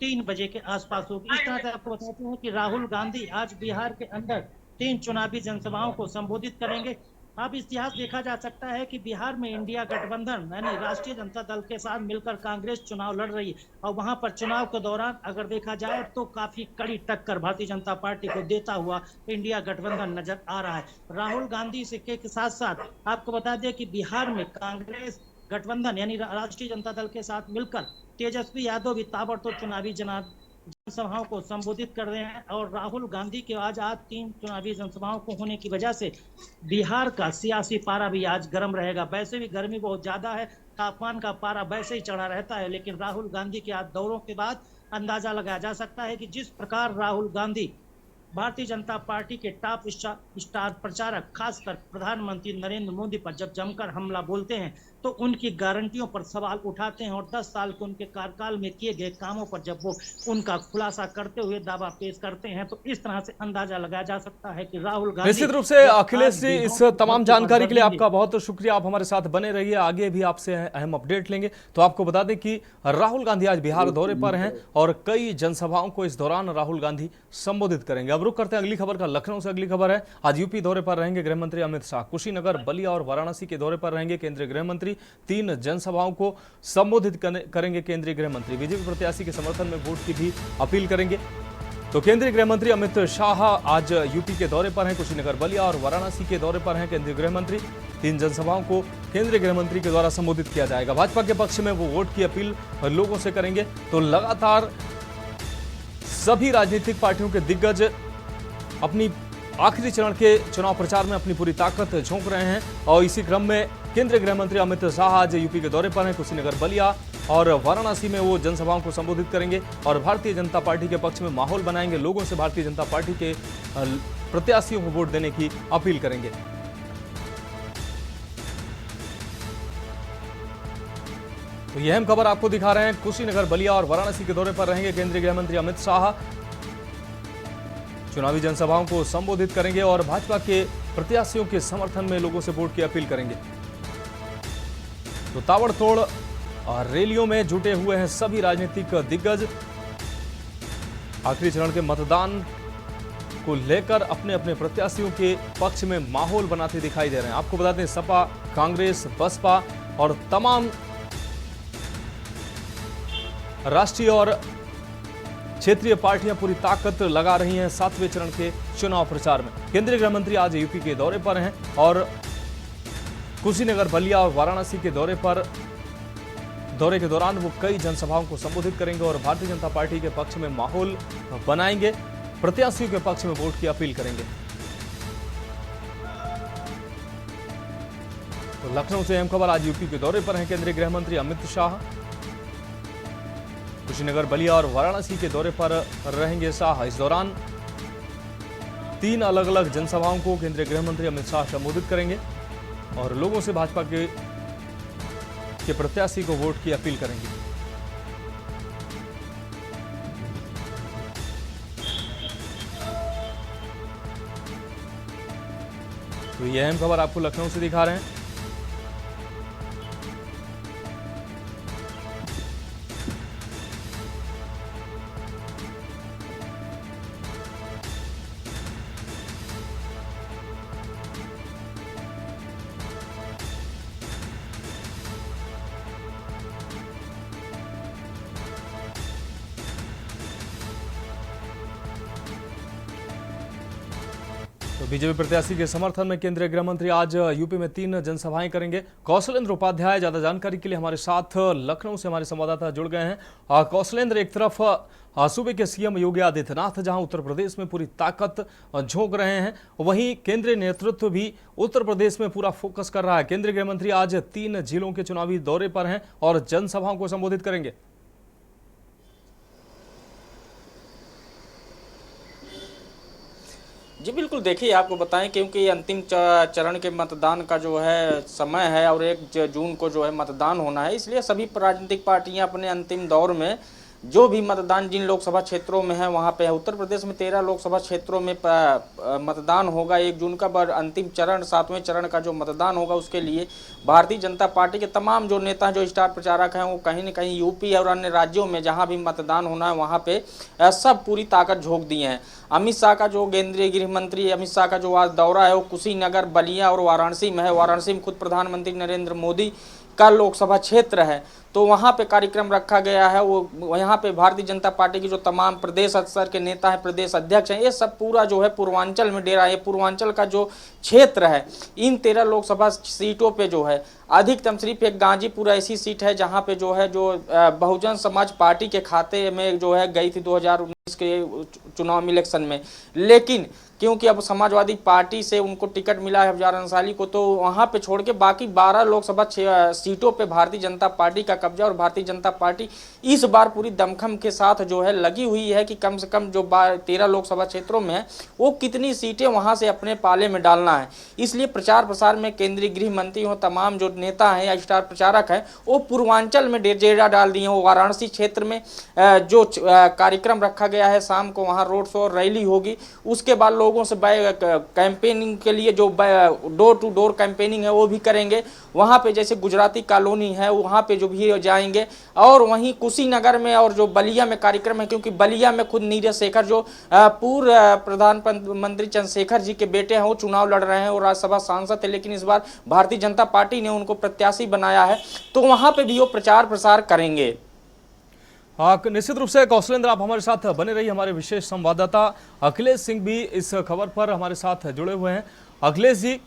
3 बजे के आसपास होगी। इस तरह से आपको बताते हैं कि राहुल गांधी आज बिहार के अंदर 3 चुनावी जनसभाओं को संबोधित करेंगे। अब इतिहास देखा जा सकता है कि बिहार में इंडिया गठबंधन यानी राष्ट्रीय जनता दल के साथ मिलकर कांग्रेस चुनाव लड़ रही है और वहां पर चुनाव के दौरान अगर देखा जाए तो काफी कड़ी टक्कर भारतीय जनता पार्टी को देता हुआ इंडिया गठबंधन नजर आ रहा है। राहुल गांधी से के साथ साथ आपको बता दें कि बिहार में कांग्रेस गठबंधन यानी राष्ट्रीय जनता दल के साथ मिलकर तेजस्वी यादव भी ताबड़तोड़ चुनावी जनसभाओं को संबोधित कर रहे हैं। और राहुल गांधी के आज 3 चुनावी जनसभाओं को होने की वजह से बिहार का सियासी पारा भी आज गर्म रहेगा। वैसे भी गर्मी बहुत ज्यादा है, तापमान का पारा वैसे ही चढ़ा रहता है, लेकिन राहुल गांधी के आज दौरों के बाद अंदाजा लगाया जा सकता है कि जिस प्रकार राहुल गांधी भारतीय जनता पार्टी के टॉप स्टार प्रचारक खासकर प्रधानमंत्री नरेंद्र मोदी पर जब जमकर हमला बोलते हैं तो उनकी गारंटियों पर सवाल उठाते हैं और 10 साल के उनके कार्यकाल में किए गए कामों पर जब वो उनका खुलासा करते हुए दावा पेश करते हैं तो इस तरह से अंदाजा लगाया जा सकता है कि राहुल गांधी। निश्चित रूप से अखिलेश जी, इस तमाम जानकारी के लिए आपका बहुत शुक्रिया। आप हमारे साथ बने रहिए, आगे भी आपसे अहम अपडेट लेंगे। तो आपको बता दें कि राहुल गांधी आज बिहार दौरे पर हैं और कई जनसभाओं को इस दौरान राहुल गांधी संबोधित करेंगे। अब रुक करते हैं अगली खबर का। लखनऊ से अगली खबर है, आज यूपी दौरे पर रहेंगे गृह मंत्री अमित शाह। कुशीनगर, बलिया और वाराणसी के दौरे पर रहेंगे केंद्रीय गृह मंत्री। 3 जनसभाओं को संबोधित करेंगे केंद्रीय गृह मंत्री। बीजेपी प्रत्याशी के समर्थन में वोट की भी अपील करेंगे। तो केंद्रीय गृह मंत्री अमित शाह आज यूपी के दौरे पर हैं। कुशीनगर, बलिया और वाराणसी के दौरे पर हैं केंद्रीय गृह मंत्री। 3 जनसभाओं को केंद्रीय गृह मंत्री के द्वारा संबोधित किया जाएगा। भाजपा के पक्ष में वो वोट की अपील लोगों से करेंगे। तो लगातार सभी राजनीतिक पार्टियों के दिग्गज अपनी आखिरी चरण के चुनाव प्रचार में अपनी पूरी ताकत झोंक रहे हैं और इसी क्रम में केंद्रीय गृह मंत्री अमित शाह आज यूपी के दौरे पर हैं। कुशीनगर, बलिया और वाराणसी में वो जनसभाओं को संबोधित करेंगे और भारतीय जनता पार्टी के पक्ष में माहौल बनाएंगे। लोगों से भारतीय जनता पार्टी के प्रत्याशियों को वोट देने की अपील करेंगे। तो यह अहम खबर आपको दिखा रहे हैं। कुशीनगर, बलिया और वाराणसी के दौरे पर रहेंगे केंद्रीय गृह मंत्री अमित शाह। चुनावी जनसभाओं को संबोधित करेंगे और भाजपा के प्रत्याशियों के समर्थन में लोगों से वोट की अपील करेंगे। तो ताबड़तोड़ रैलियों में जुटे हुए हैं सभी राजनीतिक दिग्गज। आखिरी चरण के मतदान को लेकर अपने अपने प्रत्याशियों के पक्ष में माहौल बनाते दिखाई दे रहे हैं। आपको बताते हैं सपा, कांग्रेस, बसपा और तमाम राष्ट्रीय और क्षेत्रीय पार्टियां पूरी ताकत लगा रही हैं 7वें चरण के चुनाव प्रचार में। केंद्रीय गृह मंत्री आज यूपी के दौरे पर हैं और कुशीनगर, बलिया और वाराणसी के दौरे के दौरान वो कई जनसभाओं को संबोधित करेंगे और भारतीय जनता पार्टी के पक्ष में माहौल बनाएंगे, प्रत्याशियों के पक्ष में वोट की अपील करेंगे। तो लखनऊ से अहम खबर, आज यूपी के दौरे पर हैं केंद्रीय गृह मंत्री अमित शाह। कुशीनगर, बलिया और वाराणसी के दौरे पर रहेंगे शाह। इस दौरान 3 अलग अलग जनसभाओं को केंद्रीय गृह मंत्री अमित शाह संबोधित करेंगे और लोगों से भाजपा के प्रत्याशी को वोट की अपील करेंगे। तो यह अहम खबर आपको लखनऊ से दिखा रहे हैं। तो बीजेपी प्रत्याशी के समर्थन में केंद्रीय गृह मंत्री आज यूपी में 3 जनसभाएं करेंगे। कौशलेंद्र उपाध्याय ज्यादा जानकारी के लिए हमारे साथ लखनऊ से हमारे संवाददाता जुड़ गए हैं। कौशलेंद्र, एक तरफ सूबे के सीएम योगी आदित्यनाथ जहां उत्तर प्रदेश में पूरी ताकत झोंक रहे हैं, वहीं केंद्रीय नेतृत्व भी उत्तर प्रदेश में पूरा फोकस कर रहा है। केंद्रीय गृह मंत्री आज 3 जिलों के चुनावी दौरे पर हैं और जनसभाओं को संबोधित करेंगे। जी बिल्कुल, देखिए आपको बताएं क्योंकि अंतिम चरण के मतदान का जो है समय है और 1 जून को जो है मतदान होना है, इसलिए सभी राजनीतिक पार्टियां अपने अंतिम दौर में जो भी मतदान जिन लोकसभा क्षेत्रों में है वहां पे है। उत्तर प्रदेश में 13 लोकसभा क्षेत्रों में मतदान होगा 1 जून का, पर अंतिम चरण 7वें चरण का जो मतदान होगा उसके लिए भारतीय जनता पार्टी के तमाम जो नेता जो स्टार प्रचारक हैं वो कहीं न कहीं यूपी और अन्य राज्यों में जहां भी मतदान होना है वहां पे सब पूरी ताकत झोंक दिए हैं। अमित शाह का जो केंद्रीय गृह मंत्री अमित शाह का जो आज दौरा है वो कुशीनगर, बलिया और वाराणसी में है। वाराणसी में खुद प्रधानमंत्री नरेंद्र मोदी का लोकसभा क्षेत्र है, तो वहाँ पे कार्यक्रम रखा गया है। वो यहाँ पे भारतीय जनता पार्टी की जो तमाम प्रदेश स्तर के नेता हैं, प्रदेश अध्यक्ष हैं, ये सब पूरा जो है पूर्वांचल में डेरा है। पूर्वांचल का जो क्षेत्र है इन 13 लोकसभा सीटों पे जो है अधिकतम सिर्फ एक गाजीपुर ऐसी सीट है जहाँ पे जो है जो बहुजन समाज पार्टी के खाते में जो है गई थी 2019 के चुनाव इलेक्शन में, लेकिन क्योंकि अब समाजवादी पार्टी से उनको टिकट मिला है अफजार अंसारी को, तो वहां पे छोड़ के बाकी 12 लोकसभा सीटों पे भारतीय जनता पार्टी का कब्जा। और भारतीय जनता पार्टी इस बार पूरी दमखम के साथ जो है लगी हुई है कि कम से कम जो 13 लोकसभा क्षेत्रों में है वो कितनी सीटें वहां से अपने पाले में डालना है। इसलिए प्रचार प्रसार में केंद्रीय गृह मंत्री हो, तमाम जो नेता हैं या स्टार प्रचारक हैं वो पूर्वांचल में डेरा डाल दिए हैं। वाराणसी क्षेत्र में जो कार्यक्रम रखा गया है, शाम को वहाँ रोड शो और रैली होगी। उसके बाद लोगों से कैंपेनिंग के लिए जो डोर टू डोर कैंपेनिंग है वो भी करेंगे। वहाँ पे जैसे गुजराती कॉलोनी है वहाँ पे जो भी जाएंगे, और वहीं कुशीनगर में और जो बलिया में कार्यक्रम है, क्योंकि बलिया में खुद नीरज शेखर जो पूर्व प्रधानमंत्री चंद्रशेखर जी के बेटे हैं वो चुनाव लड़ रहे हैं और राज्यसभा सांसद थे, लेकिन इस बार भारतीय जनता पार्टी ने उनको प्रत्याशी बनाया है, तो वहाँ पे भी वो प्रचार प्रसार करेंगे। निश्चित रूप से कौशलेंद्र, आप हमारे साथ बने रहिए। हमारे विशेष संवाददाता अखिलेश सिंह भी इस खबर पर हमारे साथ जुड़े हुए हैं। अखिलेश जी,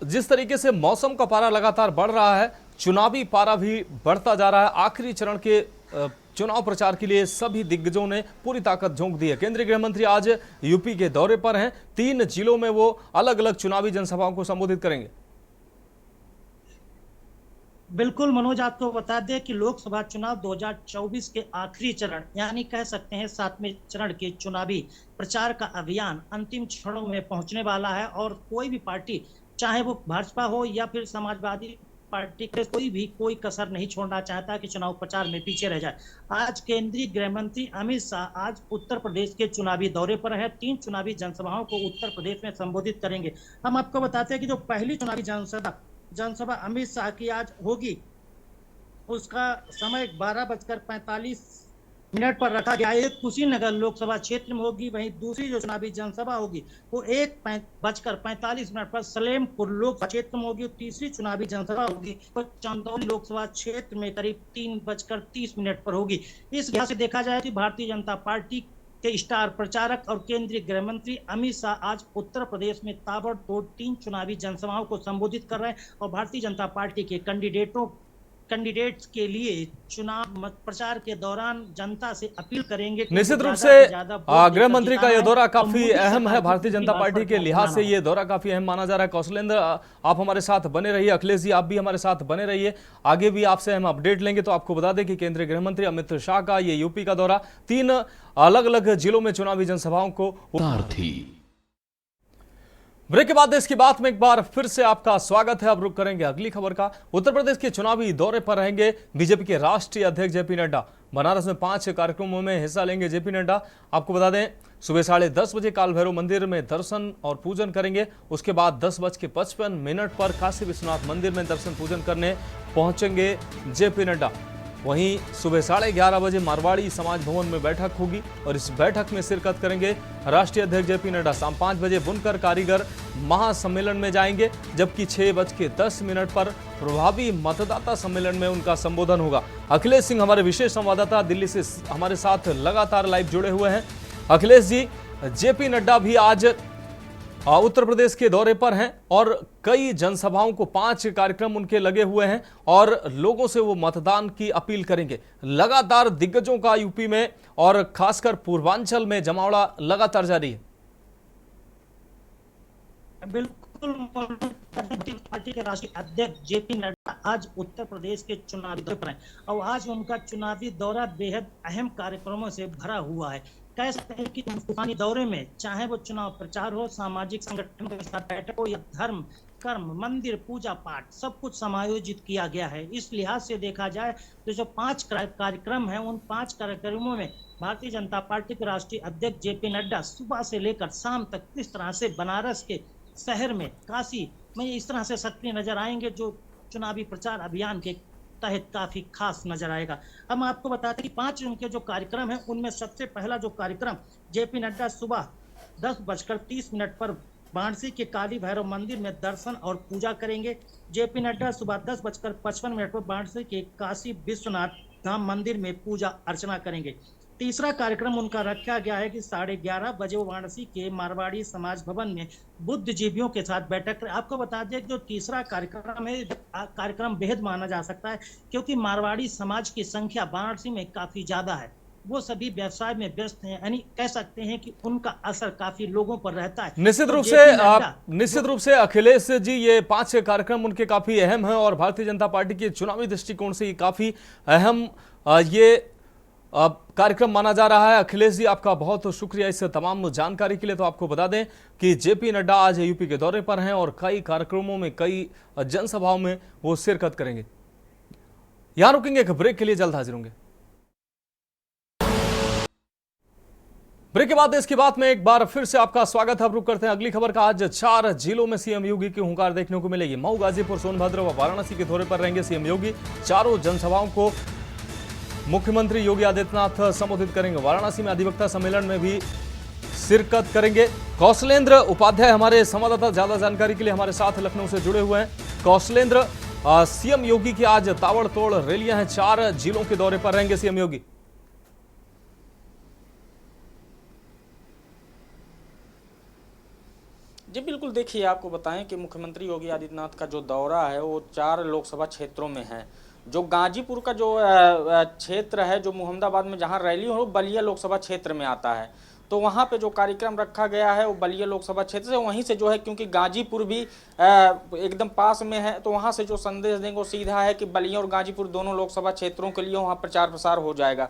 जिस तरीके से मौसम का पारा लगातार बढ़ रहा है, चुनावी पारा भी बढ़ता जा रहा है, आखिरी चरण के चुनाव प्रचार के लिए सभी दिग्गजों ने पूरी ताकत झोंक दी है। केंद्रीय गृह मंत्री आज यूपी के दौरे पर हैं, 3 जिलों में वो अलग अलग चुनावी जनसभाओं को संबोधित करेंगे। बिल्कुल मनोज, आपको बता दें कि लोकसभा चुनाव 2024 के आखिरी चरण यानी कह सकते हैं 7वें चरण के चुनावी प्रचार का अभियान अंतिम क्षणों में पहुंचने वाला है, और कोई भी पार्टी, चाहे वो भाजपा हो या फिर समाजवादी पार्टी के, कोई कसर नहीं छोड़ना चाहता कि चुनाव प्रचार में पीछे रह जाए। आज केंद्रीय गृह मंत्री अमित शाह आज उत्तर प्रदेश के चुनावी दौरे पर है। 3 चुनावी जनसभाओं को उत्तर प्रदेश में संबोधित करेंगे। हम आपको बताते हैं कि जो पहली चुनावी जनसभा अमित शाह की आज होगी उसका समय 12:45 पर रखा गया। एक कुशीनगर लोकसभा क्षेत्र में होगी, वहीं दूसरी जो चुनावी जनसभा होगी वो 1:45 पर सलेमपुर लोकसभा क्षेत्र में होगी। तीसरी चुनावी जनसभा होगी वो चंदौली लोकसभा क्षेत्र में करीब 3:30 पर होगी। इस लिहाज से देखा जाए कि भारतीय जनता पार्टी के स्टार प्रचारक और केंद्रीय गृह मंत्री अमित शाह आज उत्तर प्रदेश में ताबड़तोड़ 3 चुनावी जनसभाओं को संबोधित कर रहे हैं और भारतीय जनता पार्टी के कैंडिडेटों कैंडिडेट्स के लिए चुनाव प्रचार के दौरान जनता से अपील करेंगे। निश्चित रूप से गृह मंत्री का यह दौरा काफी अहम है। भारतीय जनता पार्टी के लिहाज से यह दौरा काफी अहम माना जा रहा है। कौशलेंद्र, आप हमारे साथ बने रहिए। अखिलेश जी, आप भी हमारे साथ बने रहिए। आगे भी आपसे हम अपडेट लेंगे। तो आपको बता दें कि केंद्रीय गृह मंत्री अमित शाह का ये यूपी का दौरा, 3 अलग अलग जिलों में चुनावी जनसभाओं को सारथी। ब्रेक के बाद देश की बात में एक बार फिर से आपका स्वागत है। अब रुक करेंगे अगली खबर का। उत्तर प्रदेश के चुनावी दौरे पर रहेंगे बीजेपी के राष्ट्रीय अध्यक्ष जेपी नड्डा। बनारस में 5 कार्यक्रमों में हिस्सा लेंगे जेपी नड्डा। आपको बता दें, सुबह 10:30 बजे काल भैरव मंदिर में दर्शन और पूजन करेंगे। उसके बाद 10:55 पर काशी विश्वनाथ मंदिर में दर्शन पूजन करने पहुंचेंगे जेपी नड्डा। वहीं सुबह 11:30 बजे मारवाड़ी समाज भवन में बैठक होगी और इस बैठक में शिरकत करेंगे राष्ट्रीय अध्यक्ष जेपी नड्डा। शाम 5 बजे बुनकर कारीगर महासम्मेलन में जाएंगे, जबकि 6:10 पर प्रभावी मतदाता सम्मेलन में उनका संबोधन होगा। अखिलेश सिंह, हमारे विशेष संवाददाता दिल्ली से हमारे साथ लगातार लाइव जुड़े हुए हैं। अखिलेश जी, जेपी नड्डा भी आज उत्तर प्रदेश के दौरे पर हैं और कई जनसभाओं को 5 कार्यक्रम उनके लगे हुए हैं और लोगों से वो मतदान की अपील करेंगे। लगातार दिग्गजों का यूपी में और खासकर पूर्वांचल में जमावड़ा लगातार जारी है। बिल्कुल, पार्टी के राष्ट्रीय अध्यक्ष जेपी नड्डा आज उत्तर प्रदेश के चुनावी दौरे पर हैं और आज उनका चुनावी दौरा बेहद अहम कार्यक्रमों से भरा हुआ है। कह सकते हैं कि तूफानी दौरे में चाहे वो चुनाव प्रचार हो, सामाजिक संगठनों के साथ बैठक हो या धर्म कर्म, मंदिर, पूजा पाठ, सब कुछ समायोजित किया गया है। इस लिहाज से देखा जाए तो जो 5 कार्यक्रम हैं, उन 5 कार्यक्रमों में भारतीय जनता पार्टी के राष्ट्रीय अध्यक्ष जेपी नड्डा सुबह से लेकर शाम तक किस तरह से बनारस के शहर में, काशी में इस तरह से सक्रिय नजर आएंगे, जो चुनावी प्रचार अभियान के तहत काफी खास नजर आएगा। हम आपको बताते हैं कि 5 उनके जो कार्यक्रम हैं, उनमें सबसे पहला जो कार्यक्रम जेपी नड्डा सुबह 10:30 पर वाराणसी के काली भैरव मंदिर में दर्शन और पूजा करेंगे। जेपी नड्डा सुबह 10:55 पर वाराणसी के काशी विश्वनाथ धाम मंदिर में पूजा अर्चना करेंगे। तीसरा कार्यक्रम उनका रखा गया है कि 11:30 बजे वो वाराणसी के मारवाड़ी समाज भवन में बुद्धिजीवियों के साथ बैठक करें। आपको बता दें कि जो तीसरा कार्यक्रम है, कार्यक्रम बेहद माना जा सकता है क्योंकि मारवाड़ी समाज की संख्या वाराणसी में काफी ज्यादा है। वो सभी व्यवसाय में व्यस्त हैं, यानी कह सकते हैं कि उनका असर काफी लोगों पर रहता है। निश्चित रूप से अखिलेश जी, ये 5 कार्यक्रम उनके काफी अहम हैं और भारतीय जनता पार्टी के चुनावी दृष्टिकोण से ये काफी अहम ये कार्यक्रम माना जा रहा है। अखिलेश जी, आपका बहुत शुक्रिया इस तमाम जानकारी के लिए। तो आपको बता दें कि जेपी नड्डा आज यूपी के दौरे पर हैं और कई कार्यक्रमों में, कई जनसभाओं में वो शिरकत करेंगे। यहां रुकेंगे एक ब्रेक के लिए, जल्द हाजिर होंगे। ब्रेक के बाद इसकी बात में एक बार फिर से आपका स्वागत है। अब रुक करते हैं अगली खबर का। आज 4 जिलों में सीएम योगी की हुंकार देखने को मिलेगी। मऊ, गाजीपुर, सोनभद्र व वाराणसी के दौरे पर रहेंगे सीएम योगी। चारों जनसभाओं को मुख्यमंत्री योगी आदित्यनाथ संबोधित करेंगे। वाराणसी में अधिवक्ता सम्मेलन में भी शिरकत करेंगे। कौशलेंद्र उपाध्याय हमारे संवाददाता ज्यादा जानकारी के लिए हमारे साथ लखनऊ से जुड़े हुए हैं। कौशलेंद्र, सीएम योगी की आज ताबड़तोड़ रैलियां हैं, 4 जिलों के दौरे पर रहेंगे सीएम योगी। जी बिल्कुल, देखिए आपको बताएं कि मुख्यमंत्री योगी आदित्यनाथ का जो दौरा है वो 4 लोकसभा क्षेत्रों में है। जो गाजीपुर का जो क्षेत्र है, जो मुहम्मदाबाद में जहां रैली हो, बलिया लोकसभा क्षेत्र में आता है। तो वहां पे जो कार्यक्रम रखा गया है वो बलिया लोकसभा क्षेत्र से, वहीं से जो है, क्योंकि गाजीपुर भी एकदम पास में है, तो वहां से जो संदेश देंगे वो सीधा है कि बलिया और गाजीपुर दोनों लोकसभा क्षेत्रों के लिए वहां प्रचार प्रसार हो जाएगा।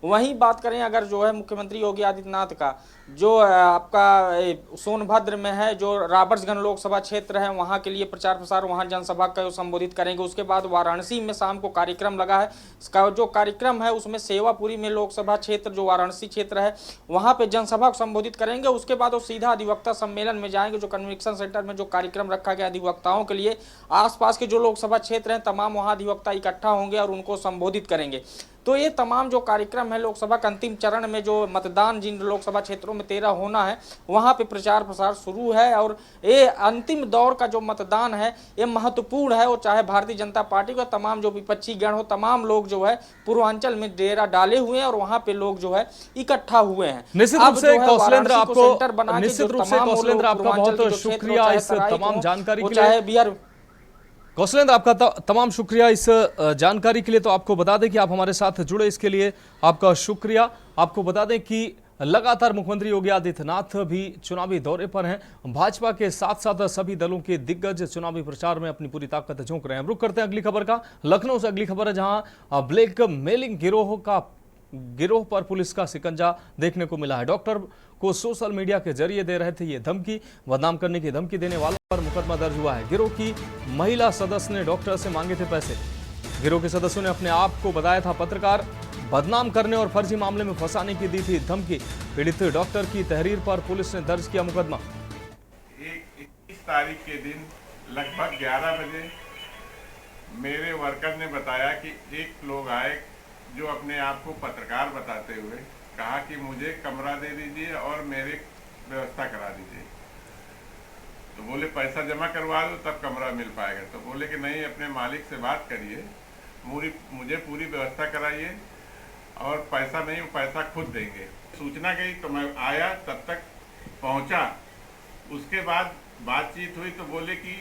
वहीं बात करें अगर जो है मुख्यमंत्री योगी आदित्यनाथ का, जो आपका सोनभद्र में है, जो राबर्ट्सगंज लोकसभा क्षेत्र है, वहां के लिए प्रचार प्रसार, वहां जनसभा का संबोधित करेंगे। उसके बाद वाराणसी में शाम को कार्यक्रम लगा है। इसका जो कार्यक्रम है उसमें सेवापुरी में लोकसभा क्षेत्र, जो वाराणसी क्षेत्र है, वहां पे जनसभा को संबोधित करेंगे। उसके बाद वो सीधा अधिवक्ता सम्मेलन में जाएंगे, जो कन्वेंशन सेंटर में जो कार्यक्रम रखा गया अधिवक्ताओं के लिए। आसपास के जो लोकसभा क्षेत्र हैं तमाम वहां अधिवक्ता इकट्ठा होंगे और उनको संबोधित करेंगे। तो ये तमाम जो कार्यक्रम है लोकसभा का अंतिम चरण में, जो मतदान जिन लोकसभा क्षेत्रों में 13 होना है, वहां पे प्रचार प्रसार शुरू है। और ये अंतिम दौर का जो मतदान है ये महत्वपूर्ण है। और चाहे भारतीय जनता पार्टी का तमाम जो विपक्षी गण हो, तमाम लोग जो है पूर्वांचल में डेरा डाले हुए हैं और वहां पे लोग जो है इकट्ठा हुए हैं। निश्चित रूप से कौशलेंद्र आपका बहुत शुक्रिया इस तमाम जानकारी के लिए। कौशलेंद्र, आपका तमाम शुक्रिया इस जानकारी के लिए। तो आपको बता दें कि आप हमारे साथ जुड़े, इसके लिए आपका शुक्रिया। आपको बता दें कि लगातार मुख्यमंत्री योगी आदित्यनाथ भी चुनावी दौरे पर हैं। भाजपा के साथ साथ सभी दलों के दिग्गज चुनावी प्रचार में अपनी पूरी ताकत झोंक रहे हैं। रुक करते हैं अगली खबर का। लखनऊ से अगली खबर है, जहां ब्लैक मेलिंग गिरोह पर पुलिस का शिकंजा देखने को मिला है। डॉक्टर को सोशल मीडिया के जरिए दे रहे थे ये धमकी, बदनाम करने की धमकी देने वालों पर मुकदमा दर्ज हुआ है। गिरोह की महिला सदस्य ने डॉक्टर से मांगे थे पैसे। गिरोह के सदस्यों ने अपने आप को बताया था पत्रकार, बदनाम करने और फर्जी मामले में फंसाने की दी थी धमकी। पीड़ित डॉक्टर की तहरीर पर पुलिस ने दर्ज किया मुकदमा। 21 तारीख के दिन लगभग 11 बजे मेरे वर्कर ने बताया कि एक लोग आए जो अपने आप को पत्रकार बताते हुए कहा कि मुझे कमरा दे दीजिए और मेरे व्यवस्था करा दीजिए। तो बोले पैसा जमा करवा दो तब कमरा मिल पाएगा। तो बोले कि नहीं, अपने मालिक से बात करिए, मुझे पूरी व्यवस्था कराइए और पैसा नहीं, वो पैसा खुद देंगे। सूचना गई तो मैं आया, तब तक पहुंचा। उसके बाद बातचीत हुई तो बोले कि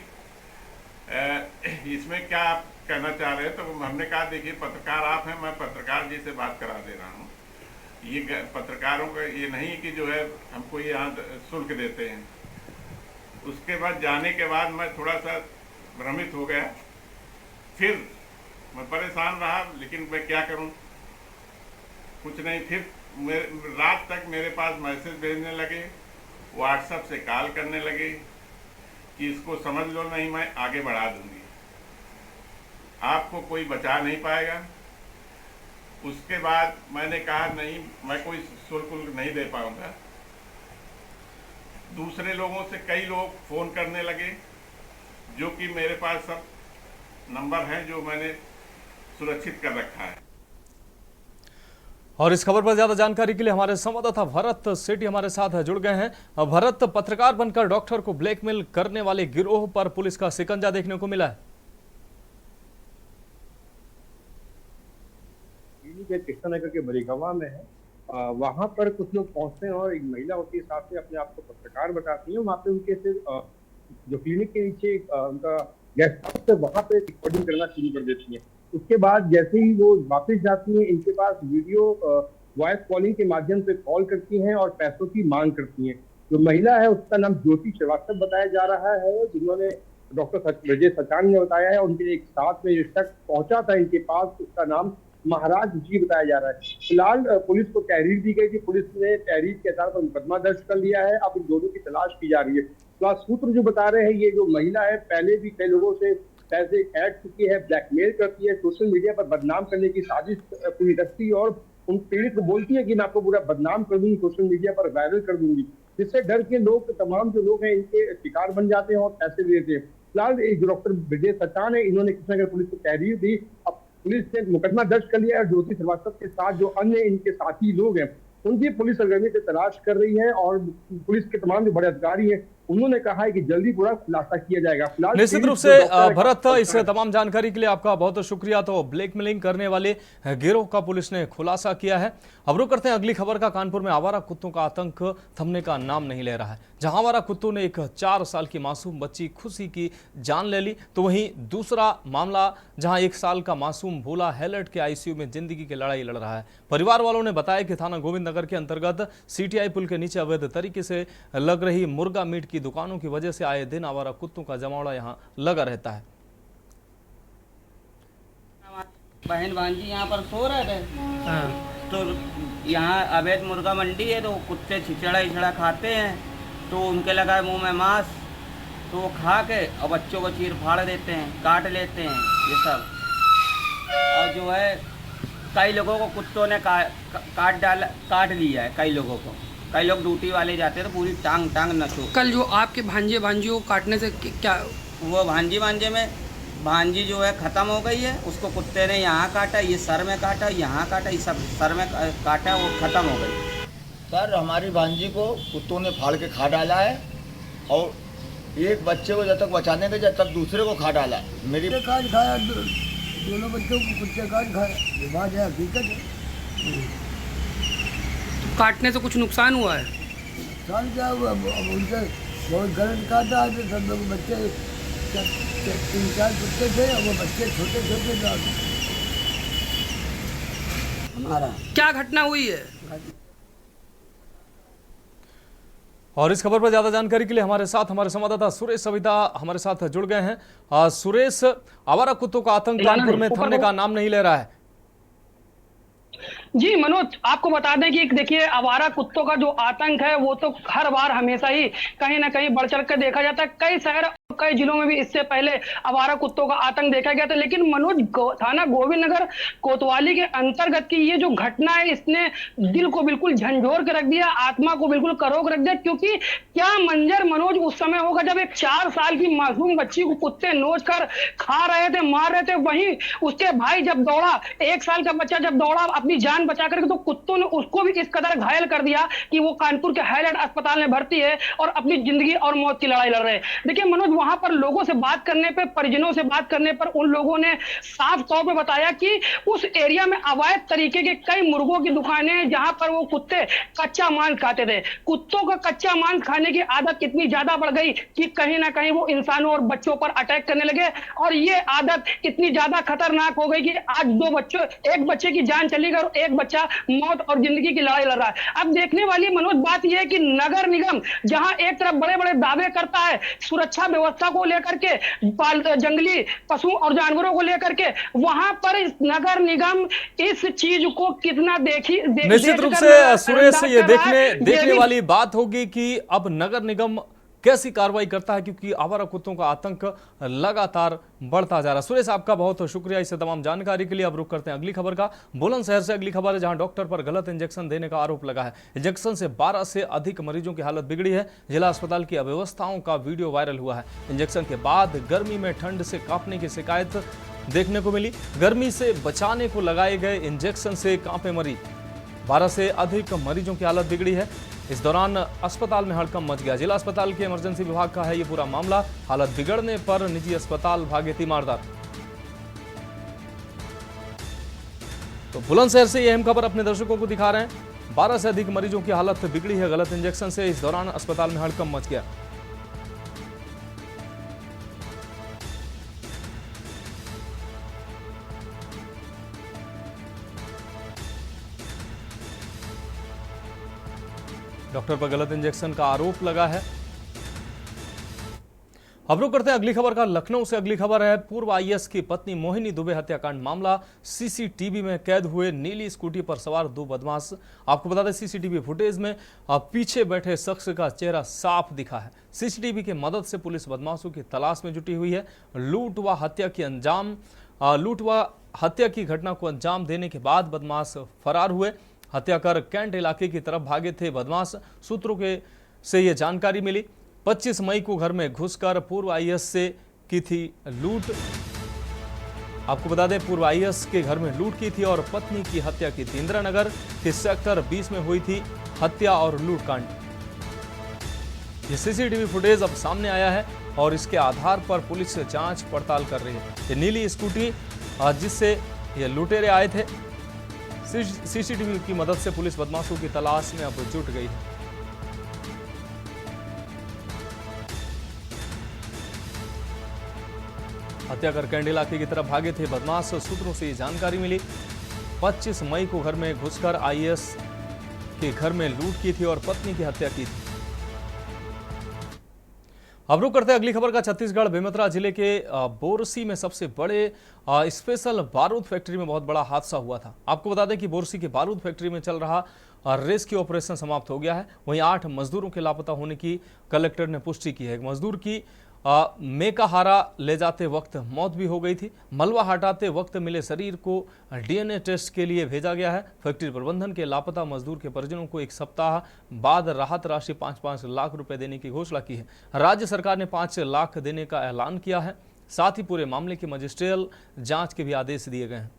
इसमें क्या आप कहना चाह रहे हैं। तो हमने कहा देखिए पत्रकार आप हैं, मैं पत्रकार जी से बात करा दे रहा हूँ। ये पत्रकारों का ये नहीं कि जो है हमको यहाँ शुल्क देते हैं। उसके बाद जाने के बाद मैं थोड़ा सा भ्रमित हो गया, फिर मैं परेशान रहा, लेकिन मैं क्या करूं, कुछ नहीं। फिर रात तक मेरे पास मैसेज भेजने लगे, व्हाट्सएप से कॉल करने लगे कि इसको समझ लो, नहीं मैं आगे बढ़ा दूंगी, आपको कोई बचा नहीं पाएगा। उसके बाद मैंने कहा नहीं, मैं कोई शुल्क नहीं दे पाऊंगा। दूसरे लोगों से कई लोग फोन करने लगे, जो कि मेरे पास सब नंबर हैं जो मैंने सुरक्षित कर रखा है। और इस खबर पर ज्यादा जानकारी के लिए हमारे संवाददाता भरत सेठी हमारे साथ जुड़ गए हैं। भरत, पत्रकार बनकर डॉक्टर को ब्लैकमेल करने वाले गिरोह पर पुलिस का शिकंजा देखने को मिला है। कृष्णानगर के बरीगवा में है, वहां पर कुछ लोग पहुंचते हैं और एक महिला होती है, साथ में अपने आप को पत्रकार बताती है। वहां पे उनके से जो क्लिनिक के नीचे उनका गेस्ट हाउस है, वहां पे रिकॉर्डिंग करना शुरू कर देती है। उसके बाद जैसे ही वो वापस जाती है, इनके पास वीडियो वॉइस कॉलिंग के माध्यम से कॉल करती हैं और पैसों की मांग करती हैं। जो महिला है उसका नाम ज्योति श्रीवास्तव बताया जा रहा है, जिन्होंने डॉक्टर विजय सचान ने बताया है। उनके एक साथ में जो शख्स पहुंचा था इनके पास, उसका नाम महाराज जी बताया जा रहा है। फिलहाल पुलिस को तहरीर दी गई थी, पुलिस ने तहरीर के आधार पर मुकदमा दर्ज कर लिया है। अब इन दोनों की तलाश की जा रही है। तो सूत्र जो बता रहे हैं, ये जो महिला है पहले भी कई लोगों से पैसे ऐड चुकी है, ब्लैकमेल करती है, सोशल मीडिया पर बदनाम करने की साजिश पूरी रखती है और उन पीड़ित को बोलती है कि मैं आपको पूरा बदनाम कर दूंगी, सोशल मीडिया पर वायरल कर दूंगी, जिससे डर के लोग, तमाम जो लोग हैं इनके शिकार बन जाते हैं और पैसे देते हैं। फिलहाल जो डॉक्टर विजय सचान है, इन्होंने कृष्णानगर पुलिस को तहरीर दी। अब पुलिस ने मुकदमा दर्ज कर लिया है। ज्योति श्रीवास्तव के साथ जो अन्य इनके साथी लोग हैं, उनकी पुलिस सरगर्मी से तलाश कर रही है और पुलिस के तमाम जो बड़े अधिकारी हैं, उन्होंने कहा है कि जल्दी पूरा खुलासा किया जाएगा। फिलहाल निश्चित रूप से भरत, इस तमाम जानकारी के लिए आपका बहुत शुक्रिया। तो ब्लैकमेलिंग करने वाले गिरोह का पुलिस ने खुलासा किया है। अब रुक करते हैं अगली खबर का। कानपुर में आवारा कुत्तों का आतंक थमने का नाम नहीं ले रहा है। जहां आवारा कुत्तों ने एक 4 साल की मासूम बच्ची खुशी की जान ले ली, तो वहीं दूसरा मामला जहां 1 साल का मासूम भोला हैलट के आईसीयू में जिंदगी की लड़ाई लड़ रहा है। परिवार वालों ने बताया कि थाना गोविंद नगर के अंतर्गत सीटीआई पुल के नीचे अवैध तरीके से लग रही मुर्गा मीट की दुकानों की वजह से आए दिन आवारा कुत्तों का जमावड़ा यहां लगा रहता है। बहन भांजी यहाँ पर सो रहे थे, तो यहाँ अवैध मुर्गा मंडी है, तो कुत्ते छिछड़ा खाते हैं, तो उनके लगा मुंह में मांस, तो वो खा के और बच्चों को चीर फाड़ देते हैं, काट लेते हैं ये सब। और जो है कई लोगों को कुत्तों ने काट लिया है। कई लोगों को, कई लोग ड्यूटी वाले जाते हैं तो पूरी टांग नचो। कल जो आपके भांजियों को काटने से क्या, वो भांजे में भांजी जो है ख़त्म हो गई है, उसको कुत्ते ने यहाँ काटा, ये सर में काटा, यहाँ काटा, ये सब सर में काटा, वो ख़त्म हो गई। सर हमारी भांजी को कुत्तों ने फाड़ के खा डाला है और एक बच्चे को जब तक बचाने के जब तक दूसरे को खा डाला। मेरी काट खाया, दोनों बच्चों को कुत्ते काट खाया, ये बात है, हकीकत है। तो काटने से कुछ नुकसान हुआ है? नुकसान क्या हुआ, अब उनसे बहुत गलत काटा है, सब लोग बच्चे 3-4 कुत्ते थे और वो बच्चे छोटे छोटे थे हमारा। क्या घटना हुई है? और इस खबर पर ज्यादा जानकारी के लिए हमारे संवाददाता सुरेश सविता हमारे साथ जुड़ गए हैं। सुरेश, आवारा कुत्तों का आतंक कानपुर में थमने का नाम नहीं ले रहा है। जी मनोज, आपको बता दें कि देखिए आवारा कुत्तों का जो आतंक है वो तो हर बार हमेशा ही कहीं ना कहीं बढ़ चढ़ कर देखा जाता है। कई शहर कई जिलों में भी इससे पहले आवारा कुत्तों का आतंक देखा गया था, लेकिन मनोज थाना गोविंद नगर कोतवाली के अंतर्गत की ये जो घटना है इसने दिल को बिल्कुल झंझोर के रख दिया, आत्मा को बिल्कुल करोग रख दिया। क्योंकि क्या मंजर मनोज उस समय होगा जब एक 4 साल की मासूम बच्ची को कुत्ते नोच कर खा रहे थे, मार रहे थे। वहीं उसके भाई जब दौड़ा, 1 साल का बच्चा जब दौड़ा अपनी जान बचा करके, तो कुत्तों ने उसको भी इस कदर घायल कर दिया कि वो कानपुर के हाईलाइट अस्पताल में भर्ती है और अपनी जिंदगी और मौत की लड़ाई लड़ रहे हैं। देखिए मनोज, वहां पर लोगों से बात करने पे, परिजनों से बात करने पर उन लोगों ने साफ तौर पे बताया कि उस एरिया में अवैध तरीके के कई मुर्गों की दुकानें हैं जहां पर वो कुत्ते कच्चा मांस खाते थे। कुत्तों का कच्चा मांस खाने की आदत इतनी ज्यादा बढ़ गई कि कहीं ना कहीं वो इंसानों और बच्चों पर अटैक करने लगे और ये आदत इतनी ज्यादा खतरनाक हो गई कि आज 2 बच्चों, एक बच्चे की जान चली गई और एक बच्चा मौत और जिंदगी की लड़ाई लड़ रहा है। अब देखने वाली मनोज बात यह है कि नगर निगम जहां एक तरफ बड़े बड़े दावे करता है सुरक्षा व्यवस्था को लेकर के, जंगली पशु और जानवरों को लेकर के, वहां पर नगर निगम इस चीज को कितना निश्चित रूप से सुरेश ये देखने वाली बात होगी कि अब नगर निगम कैसी कार्रवाई करता है, क्योंकि आवारा कुत्तों का आतंक लगातार बढ़ता जा रहा है। सुरेश, आपका बहुत शुक्रिया इस तमाम जानकारी के लिए। अब रुक करते हैं अगली खबर का। बुलंदशहर से अगली खबर है, जहां डॉक्टर पर गलत इंजेक्शन देने का आरोप लगा है। इंजेक्शन से 12 से अधिक मरीजों की हालत बिगड़ी है। जिला अस्पताल की अव्यवस्थाओं का वीडियो वायरल हुआ है। इंजेक्शन के बाद गर्मी में ठंड से कांपने की शिकायत देखने को मिली। गर्मी से बचाने को लगाए गए इंजेक्शन से कांपे मरीज, 12 से अधिक मरीजों की हालत बिगड़ी है। इस दौरान अस्पताल में हड़कंप मच गया। जिला अस्पताल के इमरजेंसी विभाग का है ये पूरा मामला। हालत बिगड़ने पर निजी अस्पताल भागे तीमारदार। तो बुलंदशहर से ये अहम खबर अपने दर्शकों को दिखा रहे हैं। 12 से अधिक मरीजों की हालत बिगड़ी है गलत इंजेक्शन से। इस दौरान अस्पताल में हड़कंप मच गया। डॉक्टर पर गलत इंजेक्शन का आरोप लगा है। अब रुक करते हैं अगली खबर का। लखनऊ से अगली खबर है, पूर्व आईएएस की पत्नी मोहिनी दुबे हत्याकांड मामला। सीसीटीवी में कैद हुए नीली स्कूटी पर सवार 2 बदमाश। आपको बता दें सीसीटीवी फुटेज में पीछे बैठे शख्स का चेहरा साफ दिखा है। सीसीटीवी की मदद से पुलिस बदमाशों की तलाश में जुटी हुई है। लूट व हत्या की घटना को अंजाम देने के बाद बदमाश फरार हुए। हत्या कर कैंट इलाके की तरफ भागे थे बदमाश। सूत्रों से यह जानकारी मिली। 25 मई को घर में घुसकर पूर्व आईएएस से की थी लूट। आपको बता दें पूर्व आईएएस के घर में लूट की थी और पत्नी की हत्या की थी। इंदिरा नगर के सेक्टर 20 में हुई थी हत्या और लूटकांड। ये सीसीटीवी फुटेज अब सामने आया है और इसके आधार पर पुलिस जांच पड़ताल कर रही है। ये नीली स्कूटी जिससे ये लुटेरे आए थे, सीसीटीवी की मदद से पुलिस बदमाशों की तलाश में अब जुट गई है। हत्या कर कैंट इलाके की तरफ भागे थे बदमाश। सूत्रों से ये जानकारी मिली। 25 मई को घर में घुसकर आईएएस के घर में लूट की थी और पत्नी की हत्या की थी। अब रुक करते हैं अगली खबर का। छत्तीसगढ़ बेमेतरा जिले के बोरसी में सबसे बड़े स्पेशल बारूद फैक्ट्री में बहुत बड़ा हादसा हुआ था। आपको बता दें कि बोरसी की बारूद फैक्ट्री में चल रहा रेस्क्यू ऑपरेशन समाप्त हो गया है। वहीं 8 मजदूरों के लापता होने की कलेक्टर ने पुष्टि की है। एक मजदूर की मेकाहारा ले जाते वक्त मौत भी हो गई थी। मलबा हटाते वक्त मिले शरीर को डीएनए टेस्ट के लिए भेजा गया है। फैक्ट्री प्रबंधन के लापता मजदूर के परिजनों को 1 सप्ताह बाद राहत राशि 5-5 लाख रुपए देने की घोषणा की है। राज्य सरकार ने 5 लाख देने का ऐलान किया है। साथ ही पूरे मामले की मजिस्ट्रियल जांच के भी आदेश दिए गए हैं।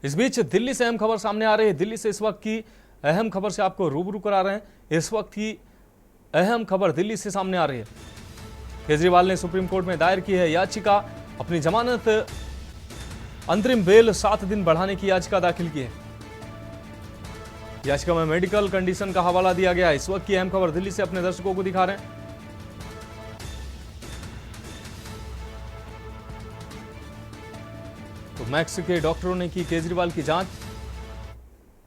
इस बीच दिल्ली से अहम खबर सामने आ रही है। दिल्ली से इस वक्त की अहम खबर से आपको रूबरू करा रहे हैं। इस वक्त की अहम खबर दिल्ली से सामने आ रही है। केजरीवाल ने सुप्रीम कोर्ट में दायर की है याचिका। अपनी जमानत अंतरिम बेल 7 दिन बढ़ाने की याचिका दाखिल की है। याचिका में मेडिकल कंडीशन का हवाला दिया गया। इस वक्त की अहम खबर दिल्ली से अपने दर्शकों को दिखा रहे हैं। तो मैक्स के डॉक्टरों ने की केजरीवाल की जांच।